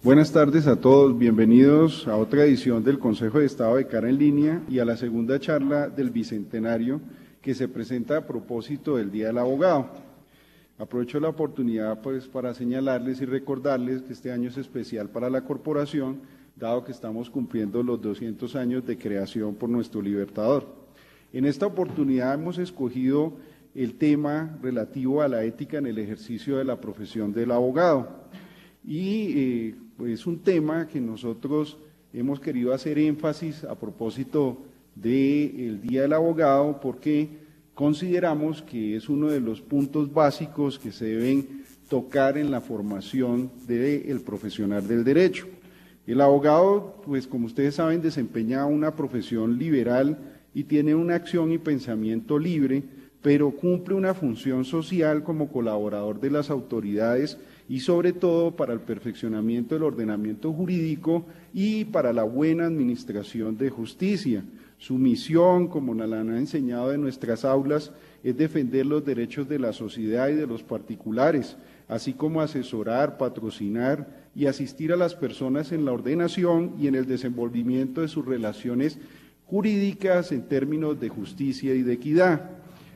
Buenas tardes a todos, bienvenidos a otra edición del Consejo de Estado de Cara en Línea y a la segunda charla del Bicentenario que se presenta a propósito del Día del Abogado. Aprovecho la oportunidad para señalarles y recordarles que este año es especial para la corporación, dado que estamos cumpliendo los 200 años de creación por nuestro libertador. En esta oportunidad hemos escogido el tema relativo a la ética en el ejercicio de la profesión del abogado. Y es un tema que nosotros hemos querido hacer énfasis a propósito del Día del Abogado porque consideramos que es uno de los puntos básicos que se deben tocar en la formación del profesional del derecho. El abogado, pues como ustedes saben, desempeña una profesión liberal y tiene una acción y pensamiento libre, pero cumple una función social como colaborador de las autoridades y sobre todo para el perfeccionamiento del ordenamiento jurídico y para la buena administración de justicia. Su misión, como nos la han enseñado en nuestras aulas, es defender los derechos de la sociedad y de los particulares, así como asesorar, patrocinar y asistir a las personas en la ordenación y en el desenvolvimiento de sus relaciones jurídicas en términos de justicia y de equidad.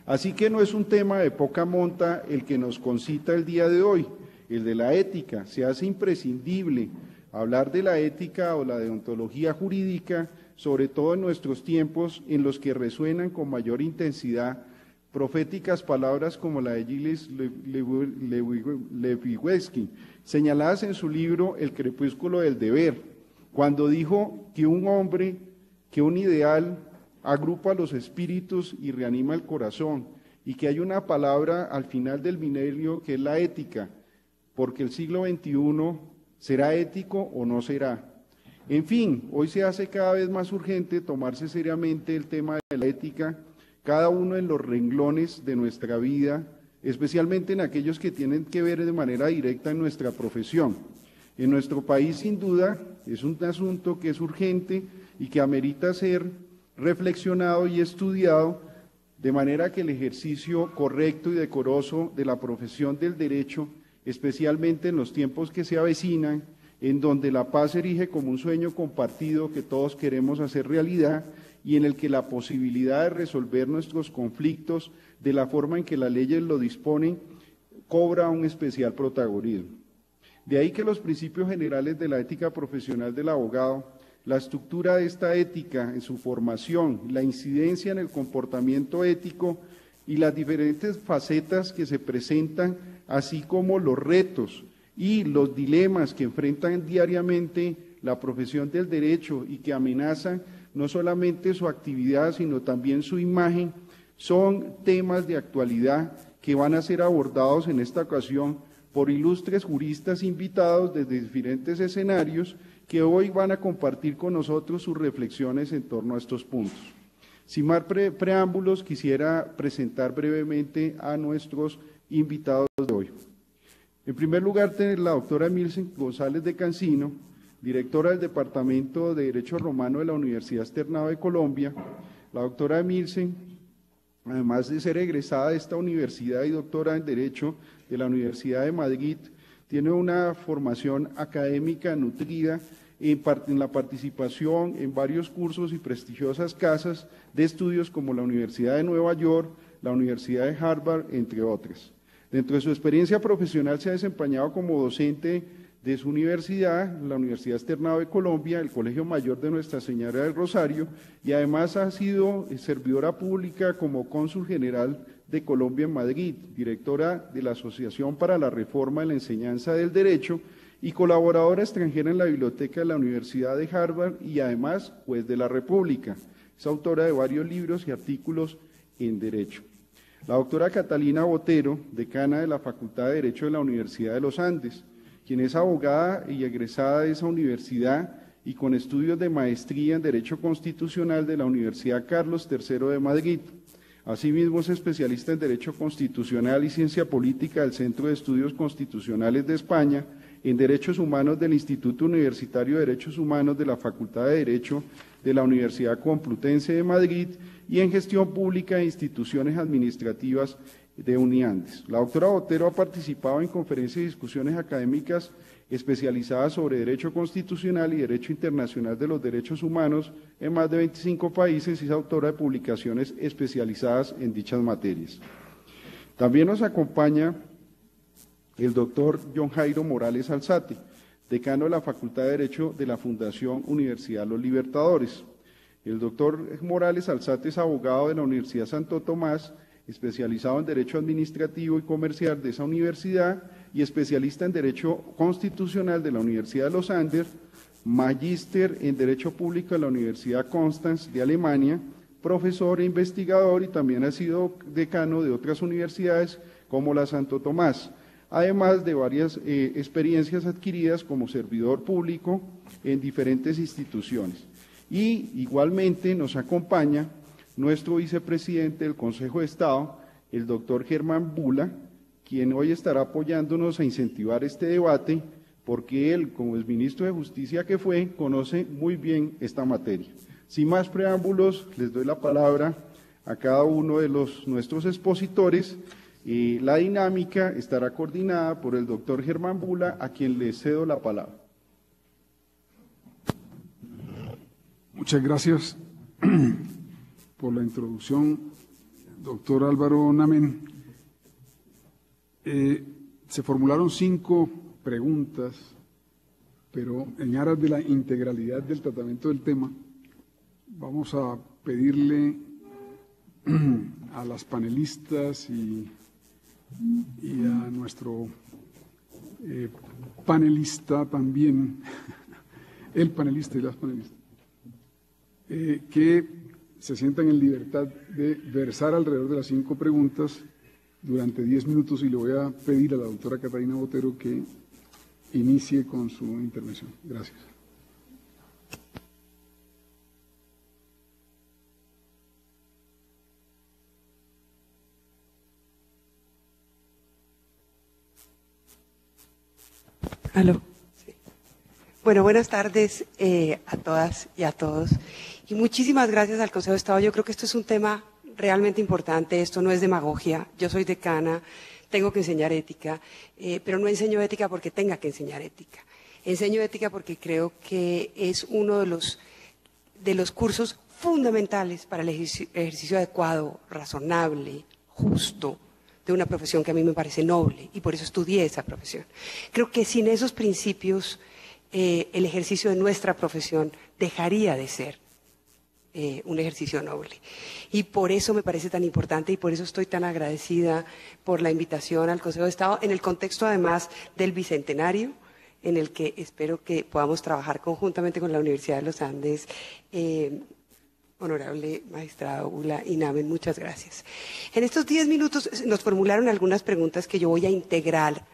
Así que no es un tema de poca monta el que nos concita el día de hoy, el de la ética. Se hace imprescindible hablar de la ética o la deontología jurídica, sobre todo en nuestros tiempos en los que resuenan con mayor intensidad proféticas palabras como la de Gilles Lipovetsky, señaladas en su libro El crepúsculo del deber, cuando dijo que un ideal agrupa los espíritus y reanima el corazón, y que hay una palabra al final del milenio que es la ética, porque el siglo XXI será ético o no será. En fin, hoy se hace cada vez más urgente tomarse seriamente el tema de la ética, cada uno en los renglones de nuestra vida, especialmente en aquellos que tienen que ver de manera directa en nuestra profesión. En nuestro país, sin duda, es un asunto que es urgente y que amerita ser reflexionado y estudiado, de manera que el ejercicio correcto y decoroso de la profesión del derecho, especialmente en los tiempos que se avecinan, en donde la paz se erige como un sueño compartido que todos queremos hacer realidad y en el que la posibilidad de resolver nuestros conflictos de la forma en que las leyes lo disponen cobra un especial protagonismo. De ahí que los principios generales de la ética profesional del abogado, la estructura de esta ética en su formación, la incidencia en el comportamiento ético y las diferentes facetas que se presentan, así como los retos y los dilemas que enfrentan diariamente la profesión del derecho y que amenazan no solamente su actividad, sino también su imagen, son temas de actualidad que van a ser abordados en esta ocasión por ilustres juristas invitados desde diferentes escenarios que hoy van a compartir con nosotros sus reflexiones en torno a estos puntos. Sin más preámbulos, quisiera presentar brevemente a nuestros invitados de hoy. En primer lugar, la doctora Milsen González de Cancino, directora del Departamento de Derecho Romano de la Universidad Externado de Colombia. La doctora Milsen, además de ser egresada de esta universidad y doctora en Derecho de la Universidad de Madrid, tiene una formación académica nutrida en la participación en varios cursos y prestigiosas casas de estudios como la Universidad de Nueva York, la Universidad de Harvard, entre otras. Dentro de su experiencia profesional se ha desempeñado como docente de su universidad, la Universidad Externado de Colombia, el Colegio Mayor de Nuestra Señora del Rosario, y además ha sido servidora pública como cónsul general de Colombia en Madrid, directora de la Asociación para la Reforma de la Enseñanza del Derecho y colaboradora extranjera en la Biblioteca de la Universidad de Harvard y además juez de la República. Es autora de varios libros y artículos en Derecho. La doctora Catalina Botero, decana de la Facultad de Derecho de la Universidad de los Andes, quien es abogada y egresada de esa universidad y con estudios de maestría en Derecho Constitucional de la Universidad Carlos III de Madrid. Asimismo, es especialista en Derecho Constitucional y Ciencia Política del Centro de Estudios Constitucionales de España, en Derechos Humanos del Instituto Universitario de Derechos Humanos de la Facultad de Derecho de la Universidad Complutense de Madrid y en Gestión Pública e Instituciones Administrativas de Uniandes. La doctora Botero ha participado en conferencias y discusiones académicas especializadas sobre Derecho Constitucional y Derecho Internacional de los Derechos Humanos en más de 25 países y es autora de publicaciones especializadas en dichas materias. También nos acompaña el doctor John Jairo Morales Alzate, decano de la Facultad de Derecho de la Fundación Universidad Los Libertadores. El doctor Morales Alzate es abogado de la Universidad Santo Tomás, especializado en Derecho Administrativo y Comercial de esa universidad y especialista en Derecho Constitucional de la Universidad de los Andes, magíster en Derecho Público de la Universidad Constance de Alemania, profesor e investigador y también ha sido decano de otras universidades como la Santo Tomás, además de varias experiencias adquiridas como servidor público en diferentes instituciones. Y igualmente nos acompaña nuestro vicepresidente del Consejo de Estado, el doctor Germán Bula, quien hoy estará apoyándonos a incentivar este debate, porque él, como exministro de Justicia que fue, conoce muy bien esta materia. Sin más preámbulos, les doy la palabra a cada uno de nuestros expositores. La dinámica estará coordinada por el doctor Germán Bula, a quien le cedo la palabra. Muchas gracias por la introducción, doctor Álvaro Namen. Se formularon 5 preguntas, pero en aras de la integralidad del tratamiento del tema, vamos a pedirle a las panelistas y a nuestro panelista también, el panelista y las panelistas, que se sientan en libertad de versar alrededor de las 5 preguntas durante 10 minutos y le voy a pedir a la doctora Catalina Botero que inicie con su intervención. Gracias. Aló. Sí. Bueno, buenas tardes a todas y a todos. Y muchísimas gracias al Consejo de Estado. Yo creo que esto es un tema realmente importante. Esto no es demagogia. Yo soy decana, tengo que enseñar ética, pero no enseño ética porque tenga que enseñar ética. Enseño ética porque creo que es uno de los cursos fundamentales para el ejercicio adecuado, razonable, justo, de una profesión que a mí me parece noble y por eso estudié esa profesión. Creo que sin esos principios el ejercicio de nuestra profesión dejaría de ser un ejercicio noble. Y por eso me parece tan importante y por eso estoy tan agradecida por la invitación al Consejo de Estado, en el contexto además del Bicentenario, en el que espero que podamos trabajar conjuntamente con la Universidad de los Andes. Honorable magistrado Bula y Namen, muchas gracias. En estos 10 minutos nos formularon algunas preguntas que yo voy a integrar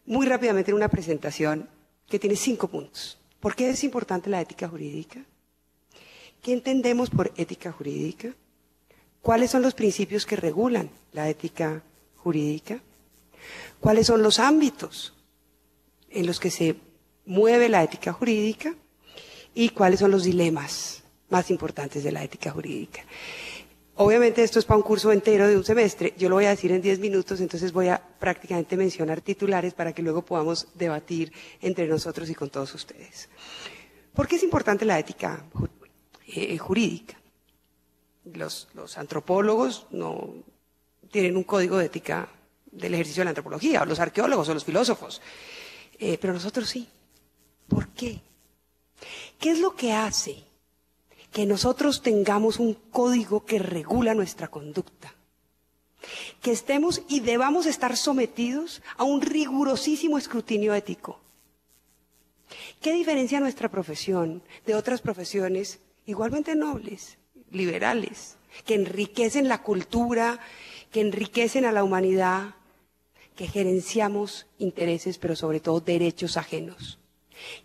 muy rápidamente en una presentación que tiene 5 puntos. ¿Por qué es importante la ética jurídica? ¿Qué entendemos por ética jurídica? ¿Cuáles son los principios que regulan la ética jurídica? ¿Cuáles son los ámbitos en los que se mueve la ética jurídica? ¿Y cuáles son los dilemas más importantes de la ética jurídica? Obviamente esto es para un curso entero de un semestre, yo lo voy a decir en 10 minutos, entonces voy a prácticamente mencionar titulares para que luego podamos debatir entre nosotros y con todos ustedes. ¿Por qué es importante la ética jurídica? Los antropólogos no tienen un código de ética del ejercicio de la antropología, o los arqueólogos o los filósofos, pero nosotros sí. ¿Por qué? ¿Qué es lo que hace que nosotros tengamos un código que regula nuestra conducta? Que estemos y debamos estar sometidos a un rigurosísimo escrutinio ético. ¿Qué diferencia nuestra profesión de otras profesiones igualmente nobles, liberales, que enriquecen la cultura, que enriquecen a la humanidad, que gerenciamos intereses, pero sobre todo derechos ajenos,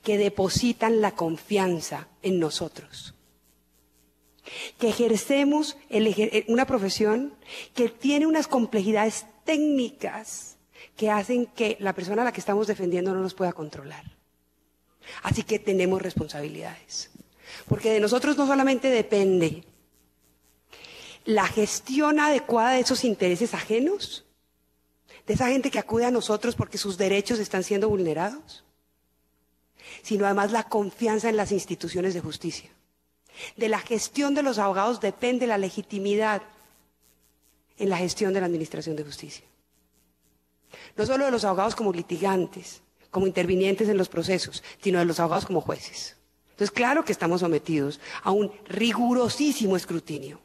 que depositan la confianza en nosotros? Que ejercemos una profesión que tiene unas complejidades técnicas que hacen que la persona a la que estamos defendiendo no nos pueda controlar. Así que tenemos responsabilidades. Porque de nosotros no solamente depende la gestión adecuada de esos intereses ajenos, de esa gente que acude a nosotros porque sus derechos están siendo vulnerados, sino además la confianza en las instituciones de justicia. De la gestión de los abogados depende la legitimidad en la gestión de la administración de justicia. No solo de los abogados como litigantes, como intervinientes en los procesos, sino de los abogados como jueces. Entonces, claro que estamos sometidos a un rigurosísimo escrutinio.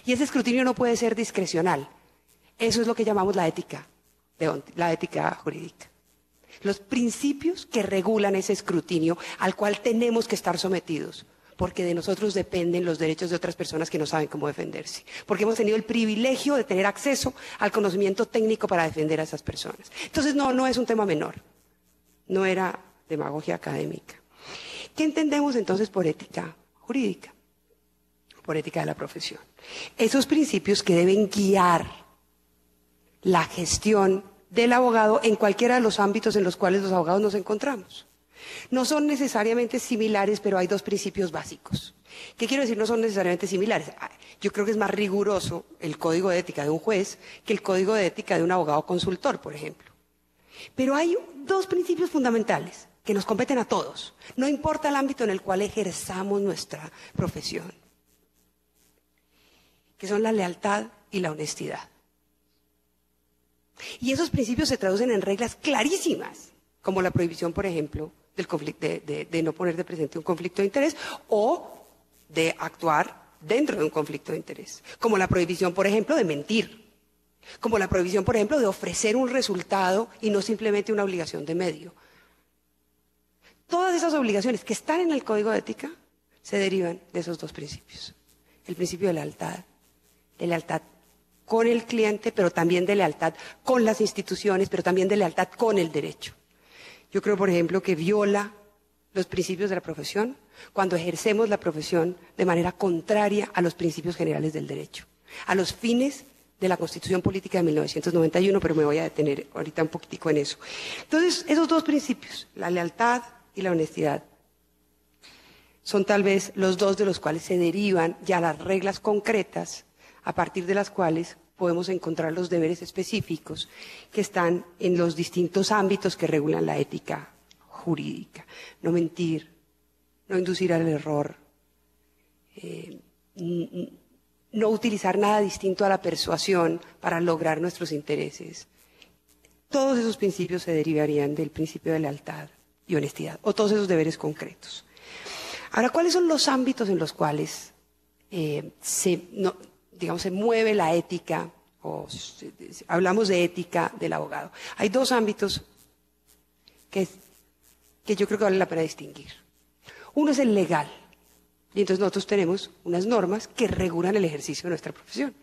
Y ese escrutinio no puede ser discrecional. Eso es lo que llamamos la ética jurídica. Los principios que regulan ese escrutinio al cual tenemos que estar sometidos, porque de nosotros dependen los derechos de otras personas que no saben cómo defenderse, porque hemos tenido el privilegio de tener acceso al conocimiento técnico para defender a esas personas. Entonces, no es un tema menor, no era demagogia académica. ¿Qué entendemos entonces por ética jurídica? Por ética de la profesión. Esos principios que deben guiar la gestión del abogado en cualquiera de los ámbitos en los cuales los abogados nos encontramos. No son necesariamente similares, pero hay dos principios básicos. ¿Qué quiero decir? No son necesariamente similares. Yo creo que es más riguroso el código de ética de un juez que el código de ética de un abogado consultor, por ejemplo. Pero hay dos principios fundamentales que nos competen a todos, no importa el ámbito en el cual ejerzamos nuestra profesión, que son la lealtad y la honestidad. Y esos principios se traducen en reglas clarísimas, como la prohibición, por ejemplo, de no poner de presente un conflicto de interés o de actuar dentro de un conflicto de interés. Como la prohibición, por ejemplo, de mentir. Como la prohibición, por ejemplo, de ofrecer un resultado y no simplemente una obligación de medio. Todas esas obligaciones que están en el Código de Ética se derivan de esos dos principios. El principio de lealtad con el cliente, pero también de lealtad con las instituciones, pero también de lealtad con el derecho. Yo creo, por ejemplo, que viola los principios de la profesión cuando ejercemos la profesión de manera contraria a los principios generales del derecho, a los fines de la Constitución Política de 1991, pero me voy a detener ahorita un poquitico en eso. Entonces, esos dos principios, la lealtad y la honestidad, son tal vez los dos de los cuales se derivan ya las reglas concretas a partir de las cuales podemos encontrar los deberes específicos que están en los distintos ámbitos que regulan la ética jurídica. No mentir, no inducir al error, no utilizar nada distinto a la persuasión para lograr nuestros intereses. Todos esos principios se derivarían del principio de lealtad y honestidad, o todos esos deberes concretos. Ahora, ¿cuáles son los ámbitos en los cuales se mueve la ética, hablamos de ética del abogado? Hay dos ámbitos que yo creo que vale la pena distinguir. Uno es el legal, y entonces nosotros tenemos unas normas que regulan el ejercicio de nuestra profesión.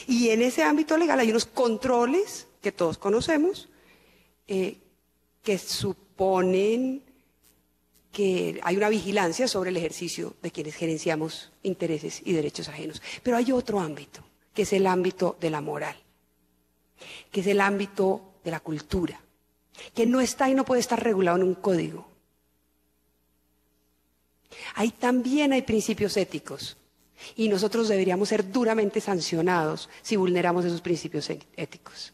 Y en ese ámbito legal hay unos controles que todos conocemos, que suponen que hay una vigilancia sobre el ejercicio de quienes gerenciamos intereses y derechos ajenos. Pero hay otro ámbito, que es el ámbito de la moral, que es el ámbito de la cultura, que no está y no puede estar regulado en un código. Ahí también hay principios éticos y nosotros deberíamos ser duramente sancionados si vulneramos esos principios éticos.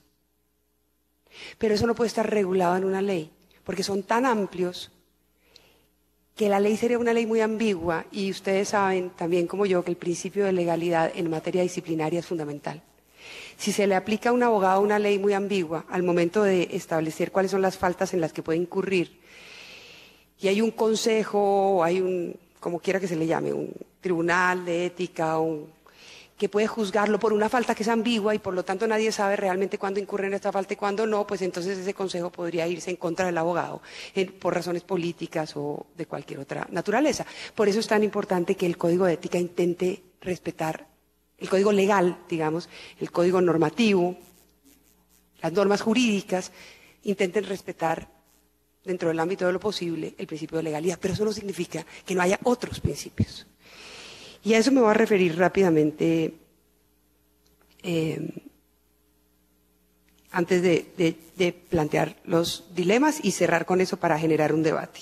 Pero eso no puede estar regulado en una ley, porque son tan amplios que la ley sería una ley muy ambigua, y ustedes saben también como yo que el principio de legalidad en materia disciplinaria es fundamental. Si se le aplica a un abogado una ley muy ambigua al momento de establecer cuáles son las faltas en las que puede incurrir, y hay un consejo, o hay un, como quiera que se le llame, un tribunal de ética, que puede juzgarlo por una falta que es ambigua y por lo tanto nadie sabe realmente cuándo incurre en esta falta y cuándo no, pues entonces ese consejo podría irse en contra del abogado por razones políticas o de cualquier otra naturaleza. Por eso es tan importante que el Código de Ética intente respetar el código legal, digamos, el código normativo, las normas jurídicas, intenten respetar dentro del ámbito de lo posible el principio de legalidad, pero eso no significa que no haya otros principios. Y a eso me voy a referir rápidamente antes de plantear los dilemas y cerrar con eso para generar un debate.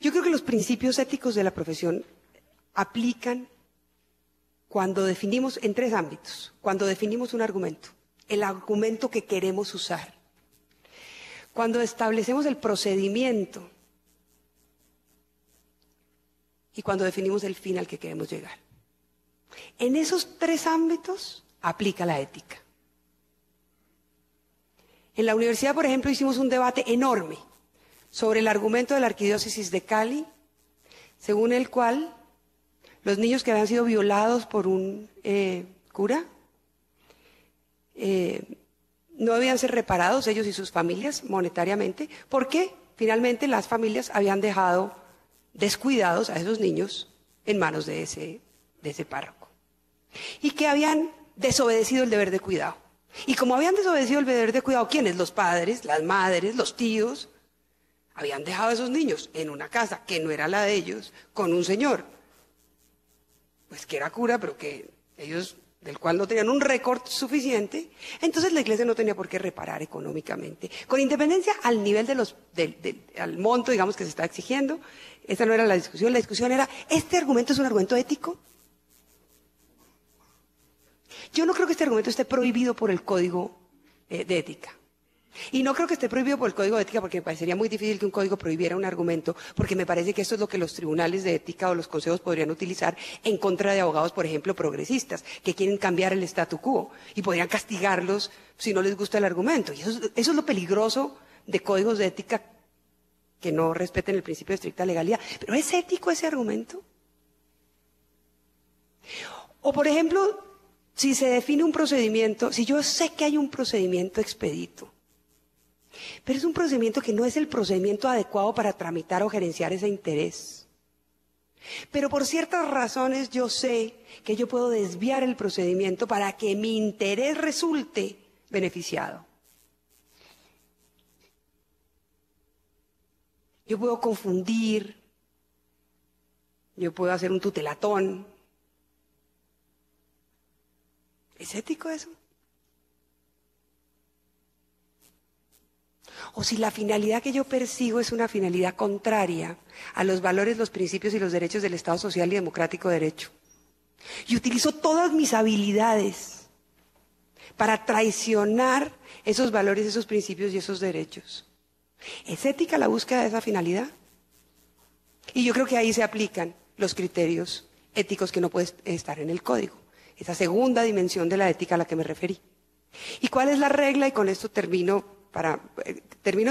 Yo creo que los principios éticos de la profesión aplican cuando definimos en tres ámbitos. Cuando definimos un argumento, el argumento que queremos usar. Cuando establecemos el procedimiento y cuando definimos el fin al que queremos llegar. En esos tres ámbitos aplica la ética. En la universidad, por ejemplo, hicimos un debate enorme sobre el argumento de la Arquidiócesis de Cali, según el cual los niños que habían sido violados por un cura no debían ser reparados, ellos y sus familias, monetariamente, porque finalmente las familias habían dejado descuidados a esos niños en manos de ese párroco. Y que habían desobedecido el deber de cuidado. Y como habían desobedecido el deber de cuidado, ¿quiénes? Los padres, las madres, los tíos, habían dejado a esos niños en una casa que no era la de ellos, con un señor, pues que era cura, pero que ellos, del cual no tenían un récord suficiente, entonces la iglesia no tenía por qué reparar económicamente. Con independencia al nivel al monto, digamos, que se está exigiendo, esa no era la discusión era, ¿este argumento es un argumento ético? Yo no creo que este argumento esté prohibido por el Código de Ética. Y no creo que esté prohibido por el Código de Ética porque me parecería muy difícil que un código prohibiera un argumento, porque me parece que esto es lo que los tribunales de ética o los consejos podrían utilizar en contra de abogados, por ejemplo, progresistas, que quieren cambiar el statu quo y podrían castigarlos si no les gusta el argumento. Y eso es lo peligroso de códigos de ética que no respeten el principio de estricta legalidad. ¿Pero es ético ese argumento? O, por ejemplo, si se define un procedimiento, si yo sé que hay un procedimiento expedito, pero es un procedimiento que no es el procedimiento adecuado para tramitar o gerenciar ese interés. Pero por ciertas razones yo sé que yo puedo desviar el procedimiento para que mi interés resulte beneficiado. Yo puedo confundir, yo puedo hacer un tutelatón. ¿Es ético eso? O si la finalidad que yo persigo es una finalidad contraria a los valores, los principios y los derechos del Estado social y democrático de derecho. Y utilizo todas mis habilidades para traicionar esos valores, esos principios y esos derechos. ¿Es ética la búsqueda de esa finalidad? Y yo creo que ahí se aplican los criterios éticos que no pueden estar en el código. Esa segunda dimensión de la ética a la que me referí. ¿Y cuál es la regla? Y con esto termino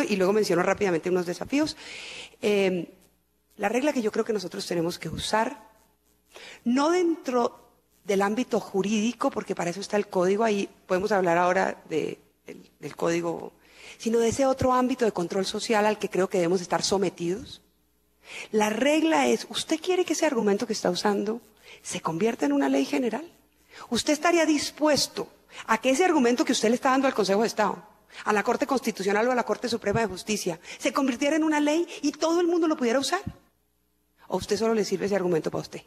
y luego menciono rápidamente unos desafíos. La regla que yo creo que nosotros tenemos que usar, no dentro del ámbito jurídico, porque para eso está el código, ahí podemos hablar ahora del código, sino de ese otro ámbito de control social al que creo que debemos estar sometidos. La regla es, ¿usted quiere que ese argumento que está usando se convierta en una ley general? ¿Usted estaría dispuesto a que ese argumento que usted le está dando al Consejo de Estado, a la Corte Constitucional o a la Corte Suprema de Justicia, se convirtiera en una ley y todo el mundo lo pudiera usar? ¿O usted solo le sirve ese argumento para usted?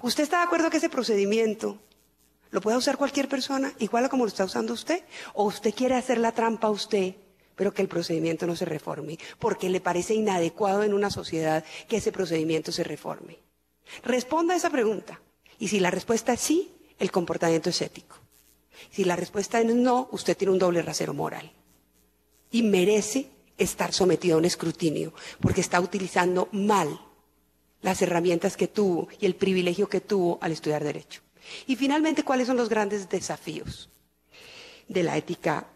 ¿Usted está de acuerdo que ese procedimiento lo pueda usar cualquier persona, igual a como lo está usando usted? ¿O usted quiere hacer la trampa a usted, pero que el procedimiento no se reforme, porque le parece inadecuado en una sociedad que ese procedimiento se reforme? Responda a esa pregunta. Y si la respuesta es sí, el comportamiento es ético. Si la respuesta es no, usted tiene un doble rasero moral. Y merece estar sometido a un escrutinio, porque está utilizando mal las herramientas que tuvo y el privilegio que tuvo al estudiar Derecho. Y finalmente, ¿cuáles son los grandes desafíos de la ética?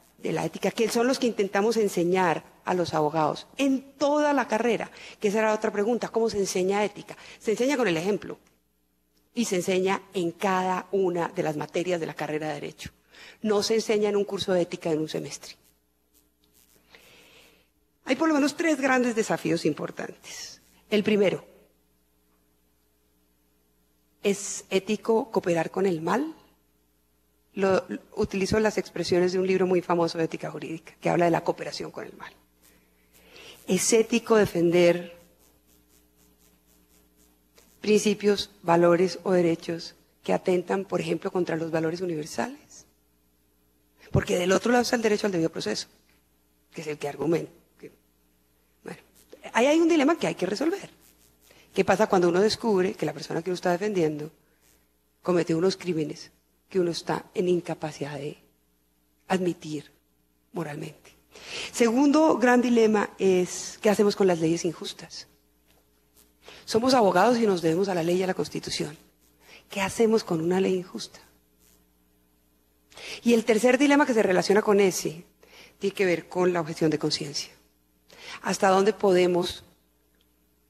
Que son los que intentamos enseñar a los abogados en toda la carrera, que esa era otra pregunta, ¿cómo se enseña ética? Se enseña con el ejemplo y se enseña en cada una de las materias de la carrera de Derecho. No se enseña en un curso de ética en un semestre. Hay por lo menos 3 grandes desafíos importantes. El primero, ¿es ético cooperar con el mal? Utilizo las expresiones de un libro muy famoso de ética jurídica, que habla de la cooperación con el mal. ¿Es ético defender principios, valores o derechos que atentan, por ejemplo, contra los valores universales? Porque del otro lado está el derecho al debido proceso, que es el que argumenta. Bueno, ahí hay un dilema que hay que resolver. ¿Qué pasa cuando uno descubre que la persona que uno está defendiendo cometió unos crímenes que uno está en incapacidad de admitir moralmente. Segundo gran dilema es, ¿qué hacemos con las leyes injustas? Somos abogados y nos debemos a la ley y a la Constitución. ¿Qué hacemos con una ley injusta? Y el tercer dilema que se relaciona con ese tiene que ver con la objeción de conciencia. ¿Hasta dónde podemos,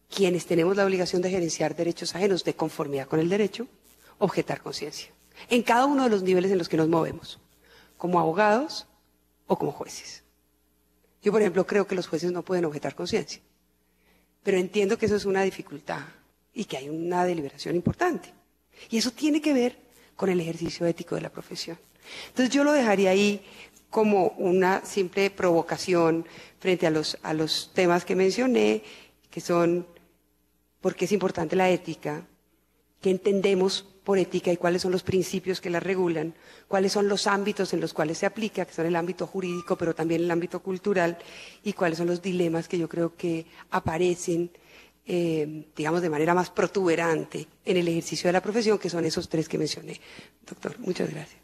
quienes tenemos la obligación de gerenciar derechos ajenos de conformidad con el derecho, objetar conciencia? En cada uno de los niveles en los que nos movemos, como abogados o como jueces. Yo, por ejemplo, creo que los jueces no pueden objetar conciencia, pero entiendo que eso es una dificultad y que hay una deliberación importante. Y eso tiene que ver con el ejercicio ético de la profesión. Entonces yo lo dejaría ahí como una simple provocación frente a los temas que mencioné, que son por qué es importante la ética, qué entendemos por ética y cuáles son los principios que la regulan, cuáles son los ámbitos en los cuales se aplica, que son el ámbito jurídico, pero también el ámbito cultural, y cuáles son los dilemas que yo creo que aparecen, digamos, de manera más protuberante en el ejercicio de la profesión, que son esos tres que mencioné. Doctor, muchas gracias.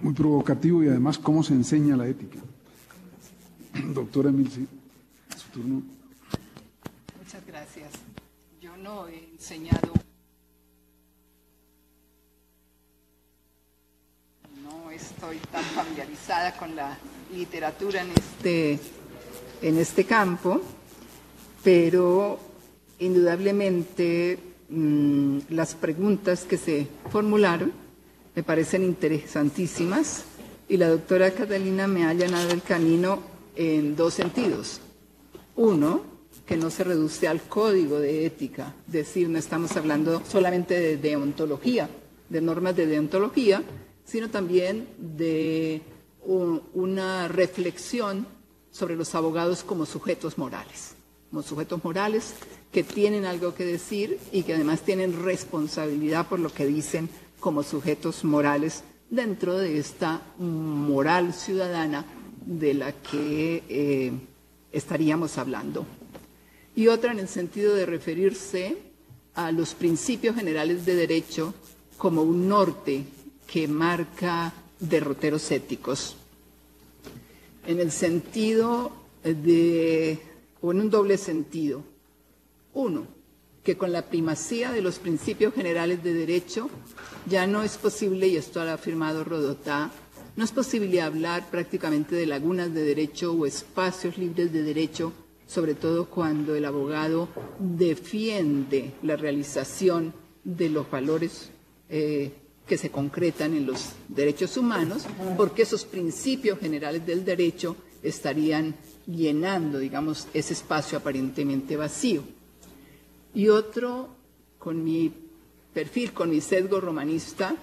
Muy provocativo y además, ¿cómo se enseña la ética? Doctora Milce, su turno. Muchas gracias. Yo no he enseñado, no estoy tan familiarizada con la literatura en este campo, pero indudablemente las preguntas que se formularon me parecen interesantísimas y la doctora Catalina me ha allanado el camino en dos sentidos. Uno, que no se reduce al código de ética, es decir, no estamos hablando solamente de deontología, de normas de deontología, sino también de una reflexión sobre los abogados como sujetos morales que tienen algo que decir y que además tienen responsabilidad por lo que dicen como sujetos morales dentro de esta moral ciudadana de la que estaríamos hablando. Y otra en el sentido de referirse a los principios generales de derecho como un norte que marca derroteros éticos. En el sentido o en un doble sentido. Uno, que con la primacía de los principios generales de derecho ya no es posible, y esto lo ha afirmado Rodotà, no es posible hablar prácticamente de lagunas de derecho o espacios libres de derecho, sobre todo cuando el abogado defiende la realización de los valores que se concretan en los derechos humanos, porque esos principios generales del derecho estarían llenando, digamos, ese espacio aparentemente vacío. Y otro, con mi perfil, con mi sesgo romanista,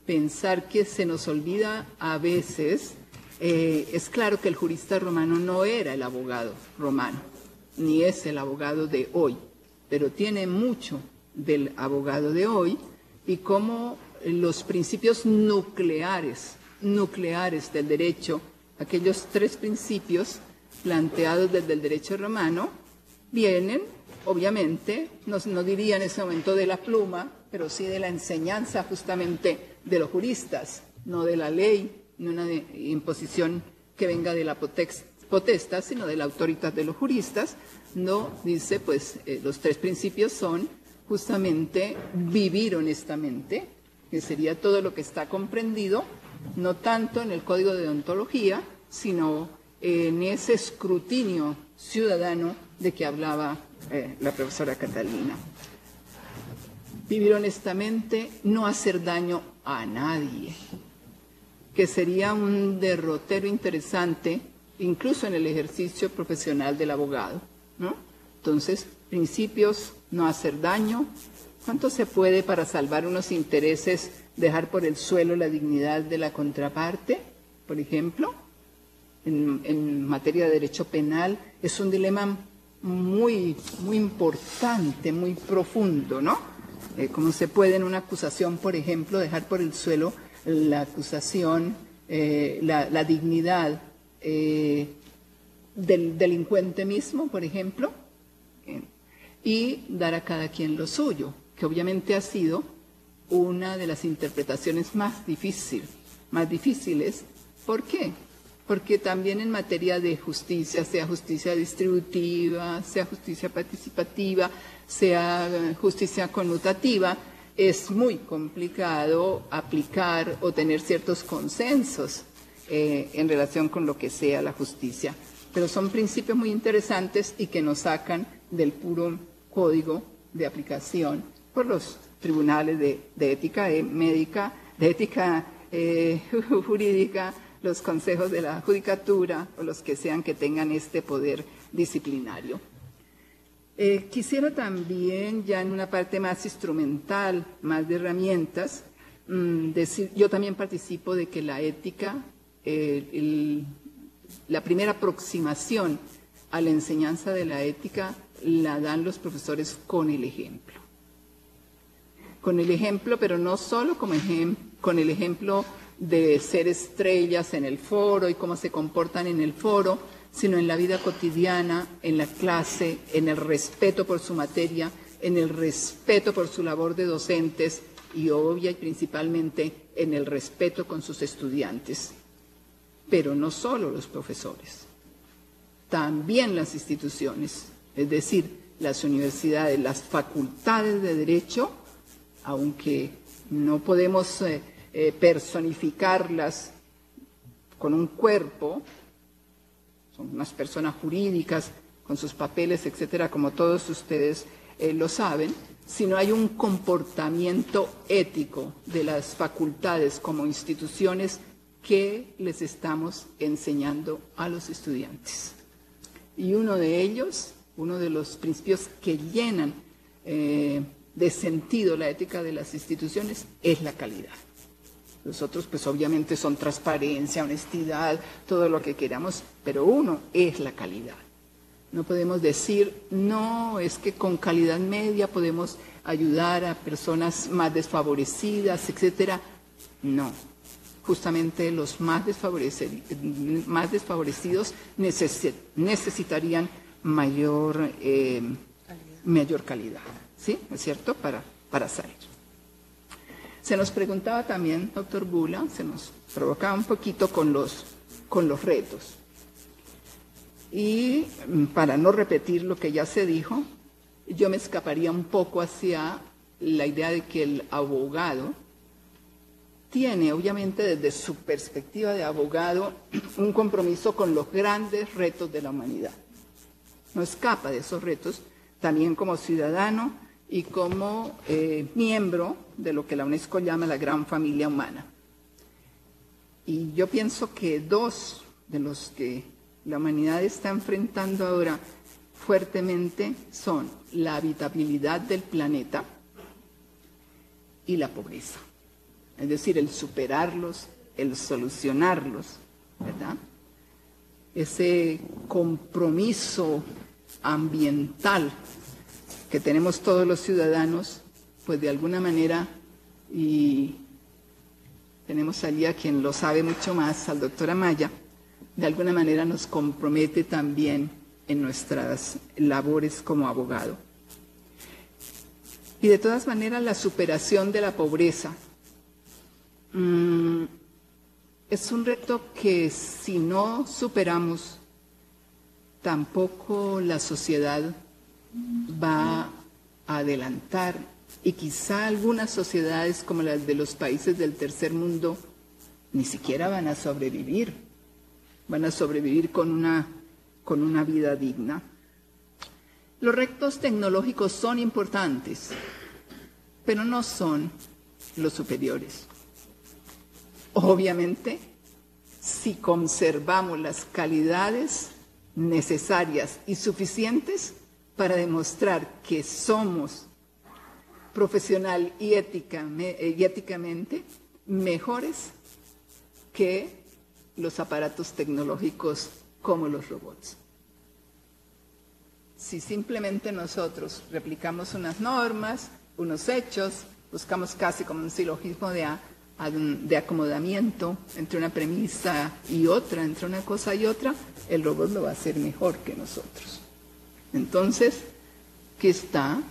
pensar que se nos olvida a veces, es claro que el jurista romano no era el abogado romano, ni es el abogado de hoy, pero tiene mucho del abogado de hoy y cómo los principios nucleares del derecho, aquellos tres principios planteados desde el derecho romano, vienen, obviamente, no diría en ese momento de la pluma, pero sí de la enseñanza justamente de los juristas, no de la ley, ni una imposición que venga de la potestad, sino de la autoridad de los juristas. No, dice, pues los tres principios son justamente vivir honestamente, que sería todo lo que está comprendido, no tanto en el Código de Deontología, sino en ese escrutinio ciudadano de que hablaba la profesora Catalina. Vivir honestamente, no hacer daño a nadie, que sería un derrotero interesante, incluso en el ejercicio profesional del abogado, ¿no? Entonces, principios, no hacer daño. ¿Cuánto se puede, para salvar unos intereses, dejar por el suelo la dignidad de la contraparte, por ejemplo? En materia de derecho penal es un dilema muy importante, muy profundo, ¿no? ¿Cómo se puede en una acusación, por ejemplo, dejar por el suelo la acusación, la dignidad del delincuente mismo, por ejemplo, y dar a cada quien lo suyo, que obviamente ha sido una de las interpretaciones más difíciles ¿Por qué? Porque también en materia de justicia, sea justicia distributiva, sea justicia participativa, sea justicia conmutativa, es muy complicado aplicar o tener ciertos consensos en relación con lo que sea la justicia. Pero son principios muy interesantes y que nos sacan del puro código de aplicación por los tribunales de ética médica, de ética jurídica, los consejos de la judicatura o los que sean que tengan este poder disciplinario. Quisiera también, ya en una parte más instrumental, más de herramientas, decir, yo también participo de que la ética, la primera aproximación a la enseñanza de la ética la dan los profesores con el ejemplo. Con el ejemplo, pero no solo con el ejemplo de ser estrellas en el foro y cómo se comportan en el foro, sino en la vida cotidiana, en la clase, en el respeto por su materia, en el respeto por su labor de docentes y obvia y principalmente en el respeto con sus estudiantes. Pero no solo los profesores, también las instituciones, es decir, las universidades, las facultades de Derecho, aunque no podemos personificarlas con un cuerpo, son unas personas jurídicas con sus papeles, etcétera, como todos ustedes lo saben, sino hay un comportamiento ético de las facultades como instituciones que les estamos enseñando a los estudiantes. Y uno de ellos, uno de los principios que llenan de sentido la ética de las instituciones es la calidad. Los otros, pues obviamente son transparencia, honestidad, todo lo que queramos, pero uno es la calidad. No podemos decir, no, es que con calidad media podemos ayudar a personas más desfavorecidas, etcétera. No, justamente los más desfavorecidos necesitarían mayor calidad, ¿sí? ¿Es cierto? Para salir. Se nos preguntaba también, doctor Bula, se nos provocaba un poquito con los retos. Y para no repetir lo que ya se dijo, yo me escaparía un poco hacia la idea de que el abogado tiene, obviamente desde su perspectiva de abogado, un compromiso con los grandes retos de la humanidad. No escapa de esos retos, también como ciudadano y como miembro de lo que la UNESCO llama la gran familia humana. Y yo pienso que dos de los que la humanidad está enfrentando ahora fuertemente son la habitabilidad del planeta y la pobreza. Es decir, el superarlos, el solucionarlos, ¿verdad? Ese compromiso ambiental que tenemos todos los ciudadanos, pues de alguna manera, y tenemos allí a quien lo sabe mucho más, al doctor Amaya, de alguna manera nos compromete también en nuestras labores como abogado. Y de todas maneras, la superación de la pobreza es un reto que si no superamos, tampoco la sociedad va a adelantar, y quizá algunas sociedades como las de los países del tercer mundo ni siquiera van a sobrevivir con una vida digna. Los retos tecnológicos son importantes, pero no son los superiores. Obviamente, si conservamos las calidades necesarias y suficientes para demostrar que somos profesional y éticamente mejores que los aparatos tecnológicos como los robots. Si simplemente nosotros replicamos unas normas, unos hechos, buscamos casi como un silogismo de acomodamiento entre una premisa y otra, entre una cosa y otra, el robot lo va a hacer mejor que nosotros. Entonces, ¿qué está?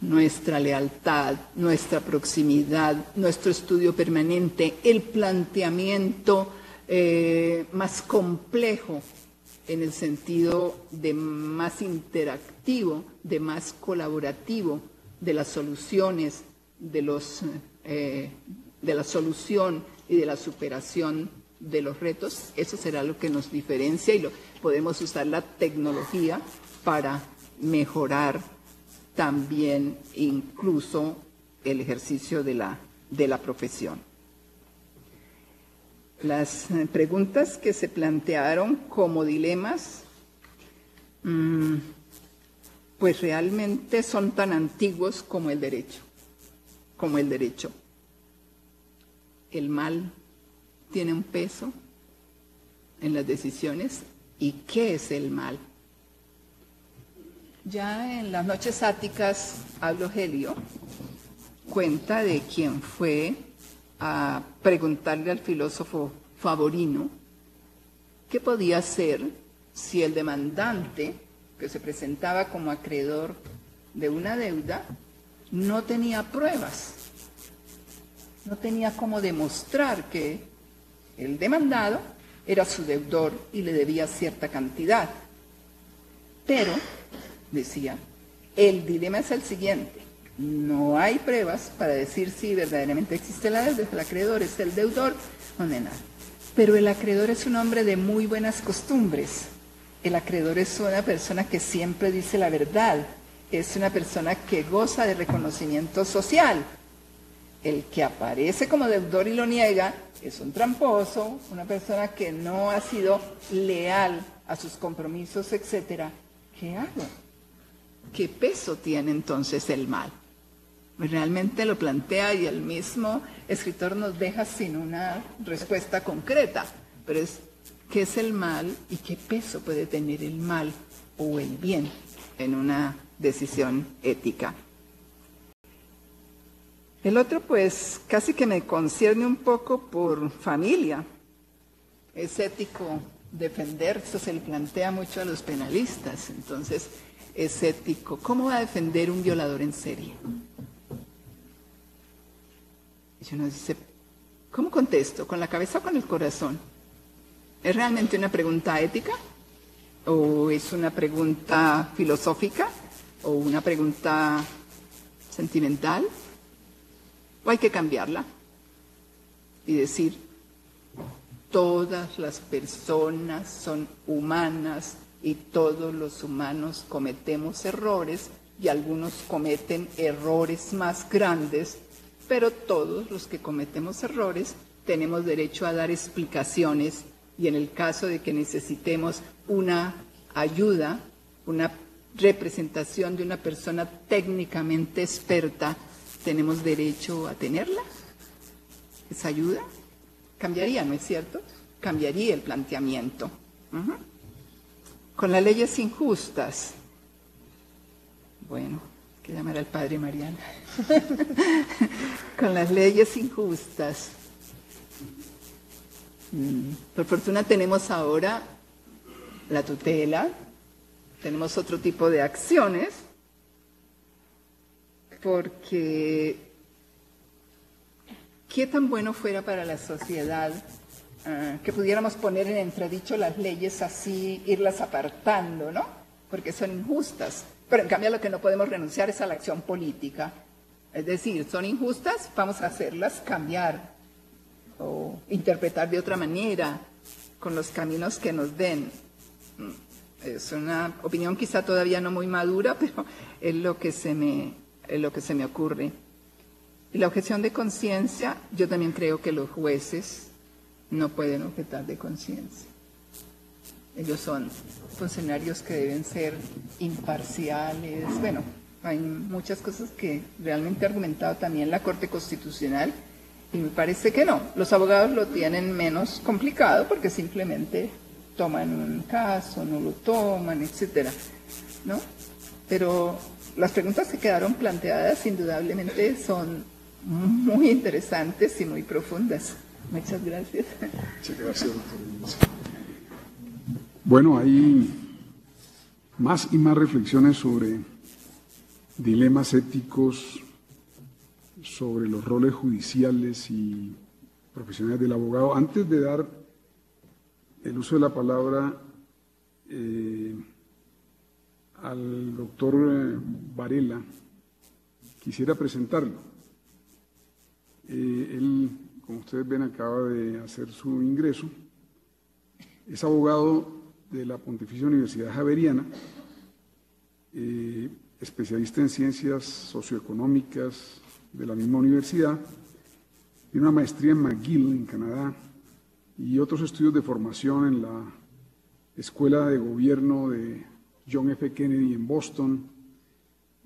Nuestra lealtad, nuestra proximidad, nuestro estudio permanente, el planteamiento más complejo en el sentido de más interactivo, de más colaborativo de las soluciones, de la solución y de la superación de los retos. Eso será lo que nos diferencia y podemos usar la tecnología para mejorar también incluso el ejercicio de la profesión. Las preguntas que se plantearon como dilemas, pues realmente son tan antiguos como el derecho. El mal tiene un peso en las decisiones. ¿Y qué es el mal? Ya en las noches áticas, Pablo Helio cuenta de quien fue a preguntarle al filósofo Favorino qué podía hacer si el demandante, que se presentaba como acreedor de una deuda, no tenía pruebas, no tenía cómo demostrar que el demandado era su deudor y le debía cierta cantidad. Pero, decía, el dilema es el siguiente: no hay pruebas para decir si verdaderamente existe la deuda, el acreedor es el deudor, condenado. Pero el acreedor es un hombre de muy buenas costumbres. El acreedor es una persona que siempre dice la verdad, es una persona que goza de reconocimiento social. El que aparece como deudor y lo niega es un tramposo, una persona que no ha sido leal a sus compromisos, etc. ¿Qué hago? ¿Qué peso tiene entonces el mal? Realmente lo plantea y el mismo escritor nos deja sin una respuesta concreta, pero es ¿qué es el mal y qué peso puede tener el mal o el bien en una decisión ética? El otro, pues, casi que me concierne un poco por familia. Es ético defender, eso se le plantea mucho a los penalistas, entonces es ético. ¿Cómo va a defender un violador en serie? Y uno dice, ¿cómo contesto? ¿Con la cabeza o con el corazón? ¿Es realmente una pregunta ética? ¿O es una pregunta filosófica? ¿O una pregunta sentimental? ¿O hay que cambiarla? Y decir, todas las personas son humanas y todos los humanos cometemos errores y algunos cometen errores más grandes, pero todos los que cometemos errores tenemos derecho a dar explicaciones y en el caso de que necesitemos una ayuda, una representación de una persona técnicamente experta, tenemos derecho a tenerla. ¿Esa ayuda? Cambiaría, ¿no es cierto? Cambiaría el planteamiento. Con las leyes injustas. Bueno, hay que llamar al padre Mariana. Con las leyes injustas. Por fortuna tenemos ahora la tutela, tenemos otro tipo de acciones, porque qué tan bueno fuera para la sociedad que pudiéramos poner en entredicho las leyes así, irlas apartando, ¿no? Porque son injustas. Pero en cambio a lo que no podemos renunciar es a la acción política. Es decir, son injustas, vamos a hacerlas cambiar o interpretar de otra manera con los caminos que nos den. Es una opinión quizá todavía no muy madura, pero es lo que se me ocurre. Y la objeción de conciencia, yo también creo que los jueces no pueden objetar de conciencia. Ellos son funcionarios que deben ser imparciales. Bueno, hay muchas cosas que realmente ha argumentado también la Corte Constitucional y me parece que no. Los abogados lo tienen menos complicado porque simplemente toman un caso, no lo toman, etcétera, ¿no? Pero las preguntas que quedaron planteadas indudablemente son muy interesantes y muy profundas. Muchas gracias. Muchas gracias, doctor. Bueno, hay más y más reflexiones sobre dilemas éticos, sobre los roles judiciales y profesionales del abogado. Antes de dar el uso de la palabra al doctor Varela, quisiera presentarlo. Él, como ustedes ven, acaba de hacer su ingreso. Es abogado de la Pontificia Universidad Javeriana, especialista en ciencias socioeconómicas de la misma universidad, tiene una maestría en McGill, en Canadá, y otros estudios de formación en la Escuela de Gobierno de John F. Kennedy en Boston,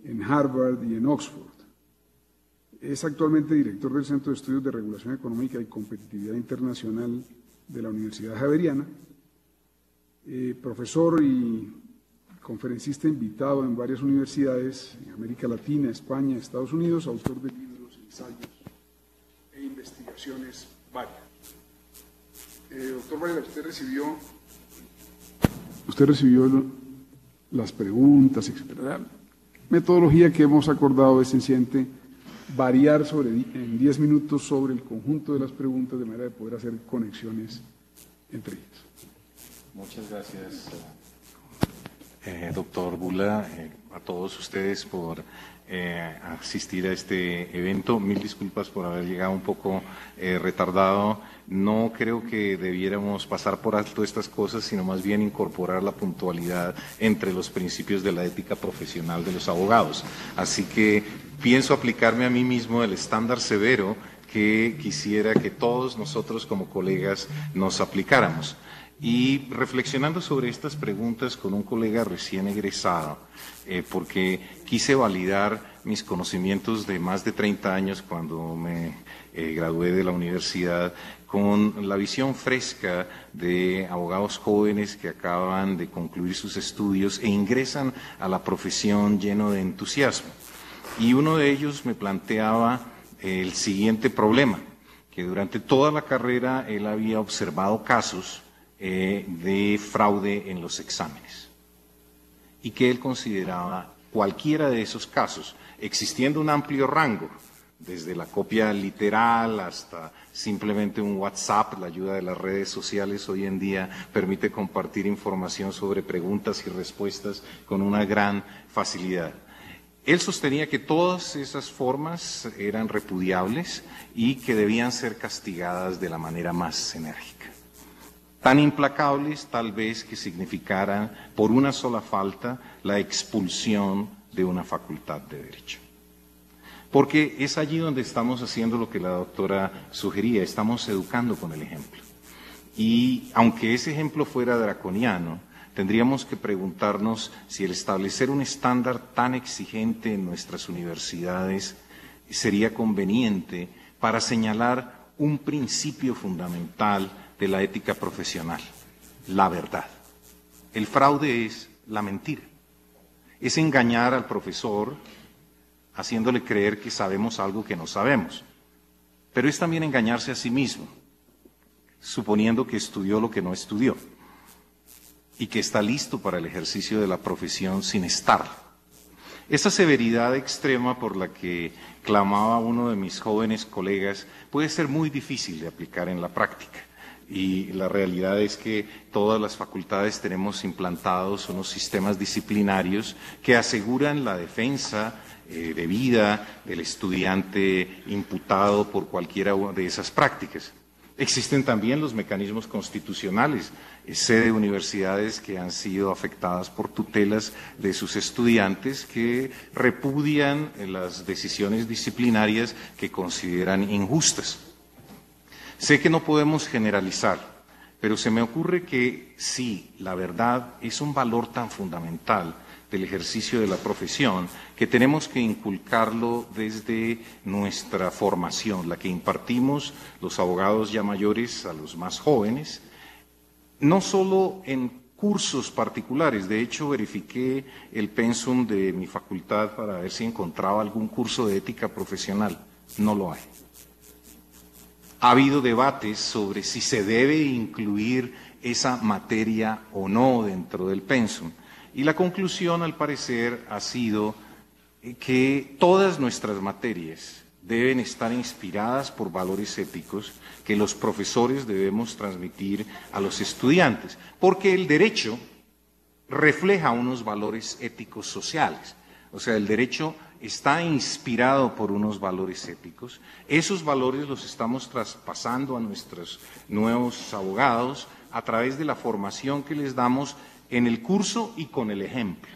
en Harvard y en Oxford. Es actualmente director del Centro de Estudios de Regulación Económica y Competitividad Internacional de la Universidad Javeriana, profesor y conferencista invitado en varias universidades en América Latina, España, Estados Unidos, autor de libros, ensayos e investigaciones varias. Doctor Varela, usted recibió las preguntas, etc. La metodología que hemos acordado es sencillamente variar en 10 minutos sobre el conjunto de las preguntas de manera de poder hacer conexiones entre ellas. Muchas gracias, doctor Bula, a todos ustedes por asistir a este evento. Mil disculpas por haber llegado un poco retardado. No creo que debiéramos pasar por alto estas cosas, sino más bien incorporar la puntualidad entre los principios de la ética profesional de los abogados. Así que pienso aplicarme a mí mismo el estándar severo que quisiera que todos nosotros como colegas nos aplicáramos. Y reflexionando sobre estas preguntas con un colega recién egresado, porque quise validar mis conocimientos de más de 30 años cuando me gradué de la universidad, con la visión fresca de abogados jóvenes que acaban de concluir sus estudios e ingresan a la profesión lleno de entusiasmo. Y uno de ellos me planteaba el siguiente problema, que durante toda la carrera él había observado casos de fraude en los exámenes y que él consideraba cualquiera de esos casos, existiendo un amplio rango, desde la copia literal hasta simplemente un WhatsApp. La ayuda de las redes sociales hoy en día permite compartir información sobre preguntas y respuestas con una gran facilidad. Él sostenía que todas esas formas eran repudiables y que debían ser castigadas de la manera más enérgica. Tan implacables tal vez que significaran por una sola falta la expulsión de una facultad de Derecho. Porque es allí donde estamos haciendo lo que la doctora sugería, estamos educando con el ejemplo. Y aunque ese ejemplo fuera draconiano, tendríamos que preguntarnos si el establecer un estándar tan exigente en nuestras universidades sería conveniente para señalar un principio fundamental de la ética profesional, la verdad. El fraude es la mentira, es engañar al profesor haciéndole creer que sabemos algo que no sabemos, pero es también engañarse a sí mismo, suponiendo que estudió lo que no estudió y que está listo para el ejercicio de la profesión sin estarlo. Esa severidad extrema por la que clamaba uno de mis jóvenes colegas puede ser muy difícil de aplicar en la práctica. Y la realidad es que todas las facultades tenemos implantados unos sistemas disciplinarios que aseguran la defensa debida del estudiante imputado por cualquiera de esas prácticas. Existen también los mecanismos constitucionales. Sé de universidades que han sido afectadas por tutelas de sus estudiantes que repudian las decisiones disciplinarias que consideran injustas. Sé que no podemos generalizar, pero se me ocurre que sí, la verdad es un valor tan fundamental del ejercicio de la profesión que tenemos que inculcarlo desde nuestra formación, la que impartimos los abogados ya mayores a los más jóvenes, no solo en cursos particulares. De hecho, verifiqué el pensum de mi facultad para ver si encontraba algún curso de ética profesional. No lo hay. Ha habido debates sobre si se debe incluir esa materia o no dentro del pensum. Y la conclusión, al parecer, ha sido que todas nuestras materias deben estar inspiradas por valores éticos que los profesores debemos transmitir a los estudiantes, porque el derecho refleja unos valores éticos sociales. O sea, el derecho está inspirado por unos valores éticos. Esos valores los estamos traspasando a nuestros nuevos abogados a través de la formación que les damos en el curso y con el ejemplo.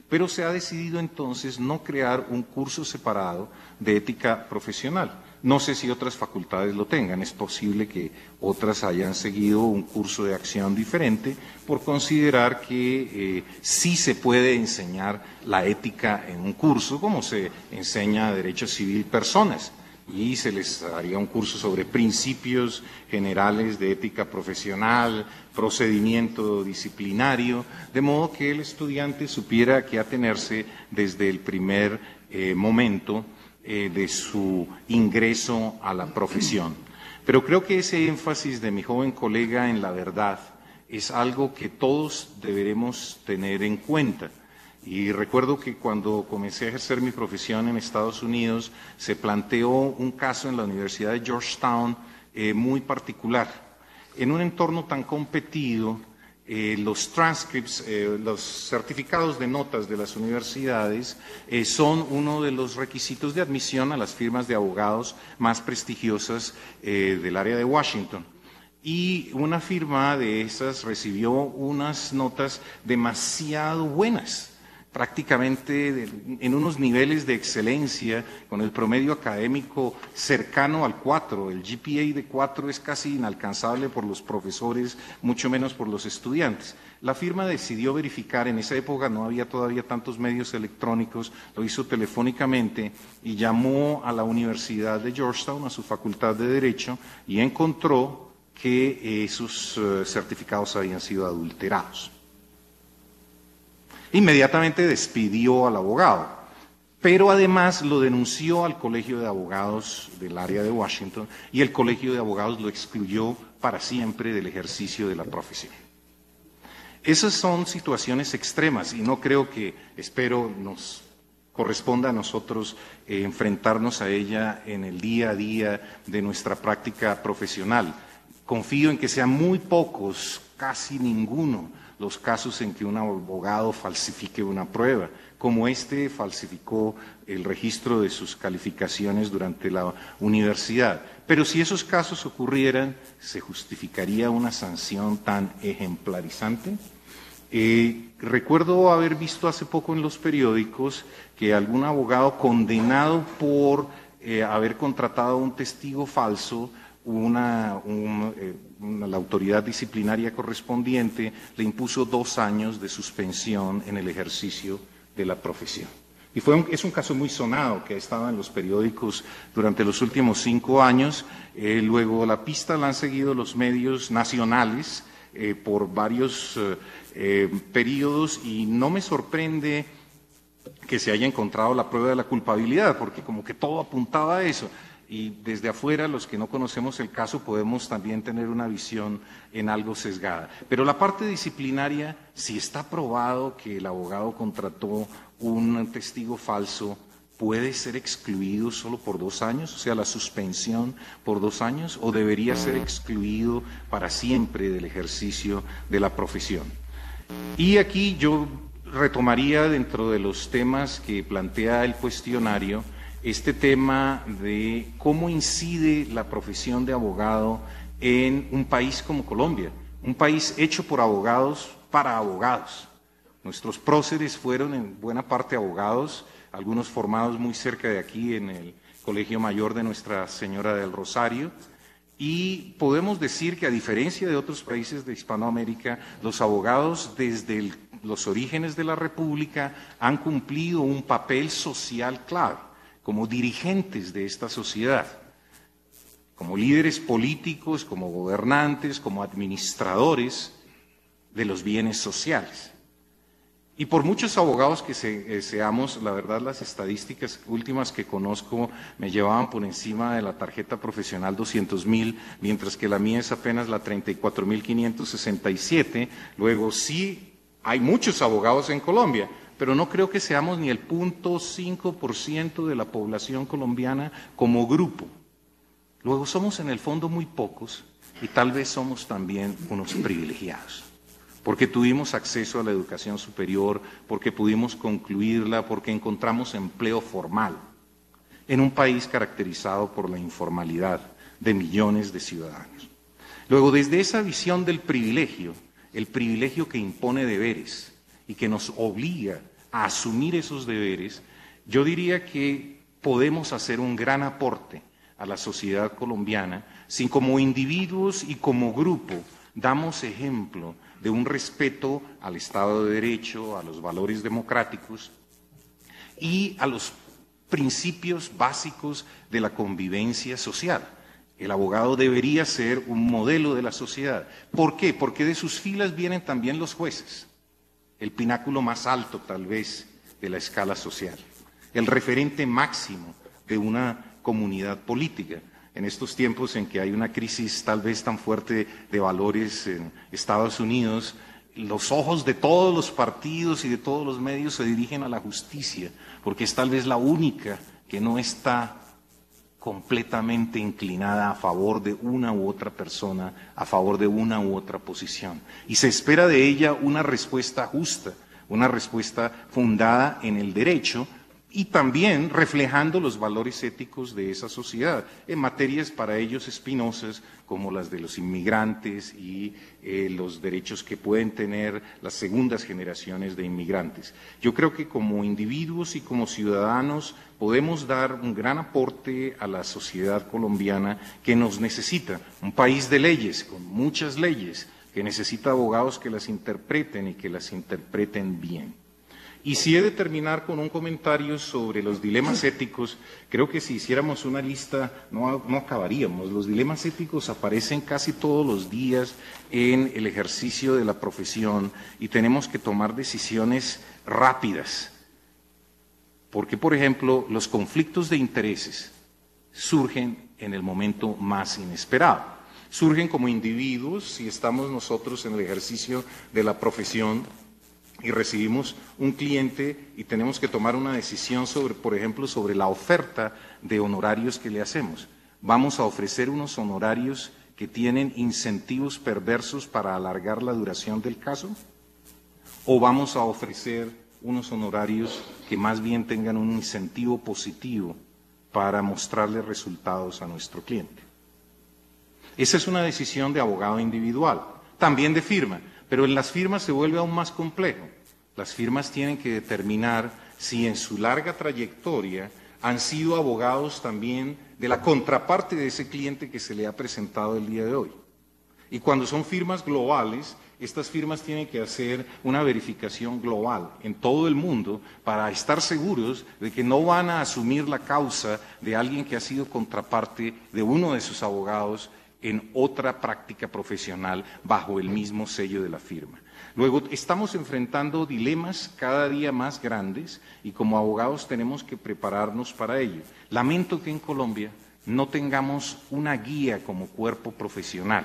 Pero se ha decidido entonces no crear un curso separado de ética profesional. No sé si otras facultades lo tengan, es posible que otras hayan seguido un curso de acción diferente por considerar que sí se puede enseñar la ética en un curso, como se enseña Derecho Civil Personas, y se les haría un curso sobre principios generales de ética profesional, procedimiento disciplinario, de modo que el estudiante supiera a qué atenerse desde el primer momento de su ingreso a la profesión. Pero creo que ese énfasis de mi joven colega en la verdad es algo que todos deberemos tener en cuenta. Y recuerdo que cuando comencé a ejercer mi profesión en Estados Unidos, se planteó un caso en la Universidad de Georgetown muy particular. En un entorno tan competido, los transcripts, los certificados de notas de las universidades son uno de los requisitos de admisión a las firmas de abogados más prestigiosas del área de Washington. Y una firma de esas recibió unas notas demasiado buenas, prácticamente en unos niveles de excelencia, con el promedio académico cercano al 4. El GPA de 4 es casi inalcanzable por los profesores, mucho menos por los estudiantes. La firma decidió verificar, en esa época no había todavía tantos medios electrónicos, lo hizo telefónicamente y llamó a la Universidad de Georgetown, a su facultad de Derecho, y encontró que esos certificados habían sido adulterados. Inmediatamente despidió al abogado, pero además lo denunció al Colegio de Abogados del área de Washington y el Colegio de Abogados lo excluyó para siempre del ejercicio de la profesión. Esas son situaciones extremas y no creo que, espero, nos corresponda a nosotros enfrentarnos a ella en el día a día de nuestra práctica profesional. Confío en que sean muy pocos, casi ninguno, los casos en que un abogado falsifique una prueba, como este falsificó el registro de sus calificaciones durante la universidad. Pero si esos casos ocurrieran, ¿se justificaría una sanción tan ejemplarizante? Recuerdo haber visto hace poco en los periódicos que algún abogado condenado por haber contratado a un testigo falso, la autoridad disciplinaria correspondiente le impuso 2 años de suspensión en el ejercicio de la profesión. Y es un caso muy sonado que ha estado en los periódicos durante los últimos 5 años. Luego la pista la han seguido los medios nacionales por varios periodos y no me sorprende que se haya encontrado la prueba de la culpabilidad, porque como que todo apuntaba a eso. Y desde afuera, los que no conocemos el caso, podemos también tener una visión en algo sesgada. Pero la parte disciplinaria, si está probado que el abogado contrató un testigo falso, ¿puede ser excluido solo por 2 años? O sea, la suspensión por 2 años, ¿o debería ser excluido para siempre del ejercicio de la profesión? Y aquí yo retomaría dentro de los temas que plantea el cuestionario, este tema de cómo incide la profesión de abogado en un país como Colombia, un país hecho por abogados para abogados. Nuestros próceres fueron en buena parte abogados, algunos formados muy cerca de aquí en el Colegio Mayor de Nuestra Señora del Rosario, y podemos decir que a diferencia de otros países de Hispanoamérica, los abogados desde los orígenes de la República han cumplido un papel social clave como dirigentes de esta sociedad, como líderes políticos, como gobernantes, como administradores de los bienes sociales. Y por muchos abogados que seamos, la verdad las estadísticas últimas que conozco me llevaban por encima de la tarjeta profesional 200.000, mientras que la mía es apenas la 34.567. Luego sí hay muchos abogados en Colombia, pero no creo que seamos ni el 0.5% de la población colombiana como grupo. Luego somos en el fondo muy pocos y tal vez somos también unos privilegiados, porque tuvimos acceso a la educación superior, porque pudimos concluirla, porque encontramos empleo formal en un país caracterizado por la informalidad de millones de ciudadanos. Luego, desde esa visión del privilegio, el privilegio que impone deberes y que nos obliga a asumir esos deberes, yo diría que podemos hacer un gran aporte a la sociedad colombiana si como individuos y como grupo damos ejemplo de un respeto al Estado de Derecho, a los valores democráticos y a los principios básicos de la convivencia social. El abogado debería ser un modelo de la sociedad. ¿Por qué? Porque de sus filas vienen también los jueces, el pináculo más alto tal vez de la escala social, el referente máximo de una comunidad política. En estos tiempos en que hay una crisis tal vez tan fuerte de valores en Estados Unidos, los ojos de todos los partidos y de todos los medios se dirigen a la justicia, porque es tal vez la única que no está completamente inclinada a favor de una u otra persona, a favor de una u otra posición. Y se espera de ella una respuesta justa, una respuesta fundada en el derecho y también reflejando los valores éticos de esa sociedad, en materias para ellos espinosas como las de los inmigrantes y los derechos que pueden tener las segundas generaciones de inmigrantes. Yo creo que como individuos y como ciudadanos podemos dar un gran aporte a la sociedad colombiana que nos necesita, un país de leyes, con muchas leyes, que necesita abogados que las interpreten y que las interpreten bien. Y si he de terminar con un comentario sobre los dilemas éticos, creo que si hiciéramos una lista no acabaríamos. Los dilemas éticos aparecen casi todos los días en el ejercicio de la profesión y tenemos que tomar decisiones rápidas. Porque, por ejemplo, los conflictos de intereses surgen en el momento más inesperado. Surgen como individuos si estamos nosotros en el ejercicio de la profesión y recibimos un cliente y tenemos que tomar una decisión sobre, por ejemplo, sobre la oferta de honorarios que le hacemos. ¿Vamos a ofrecer unos honorarios que tienen incentivos perversos para alargar la duración del caso? ¿O vamos a ofrecer unos honorarios que más bien tengan un incentivo positivo para mostrarle resultados a nuestro cliente? Esa es una decisión de abogado individual, también de firma. Pero en las firmas se vuelve aún más complejo. Las firmas tienen que determinar si en su larga trayectoria han sido abogados también de la contraparte de ese cliente que se le ha presentado el día de hoy. Y cuando son firmas globales, estas firmas tienen que hacer una verificación global en todo el mundo para estar seguros de que no van a asumir la causa de alguien que ha sido contraparte de uno de sus abogados en otra práctica profesional bajo el mismo sello de la firma. Luego, estamos enfrentando dilemas cada día más grandes y como abogados tenemos que prepararnos para ello. Lamento que en Colombia no tengamos una guía como cuerpo profesional.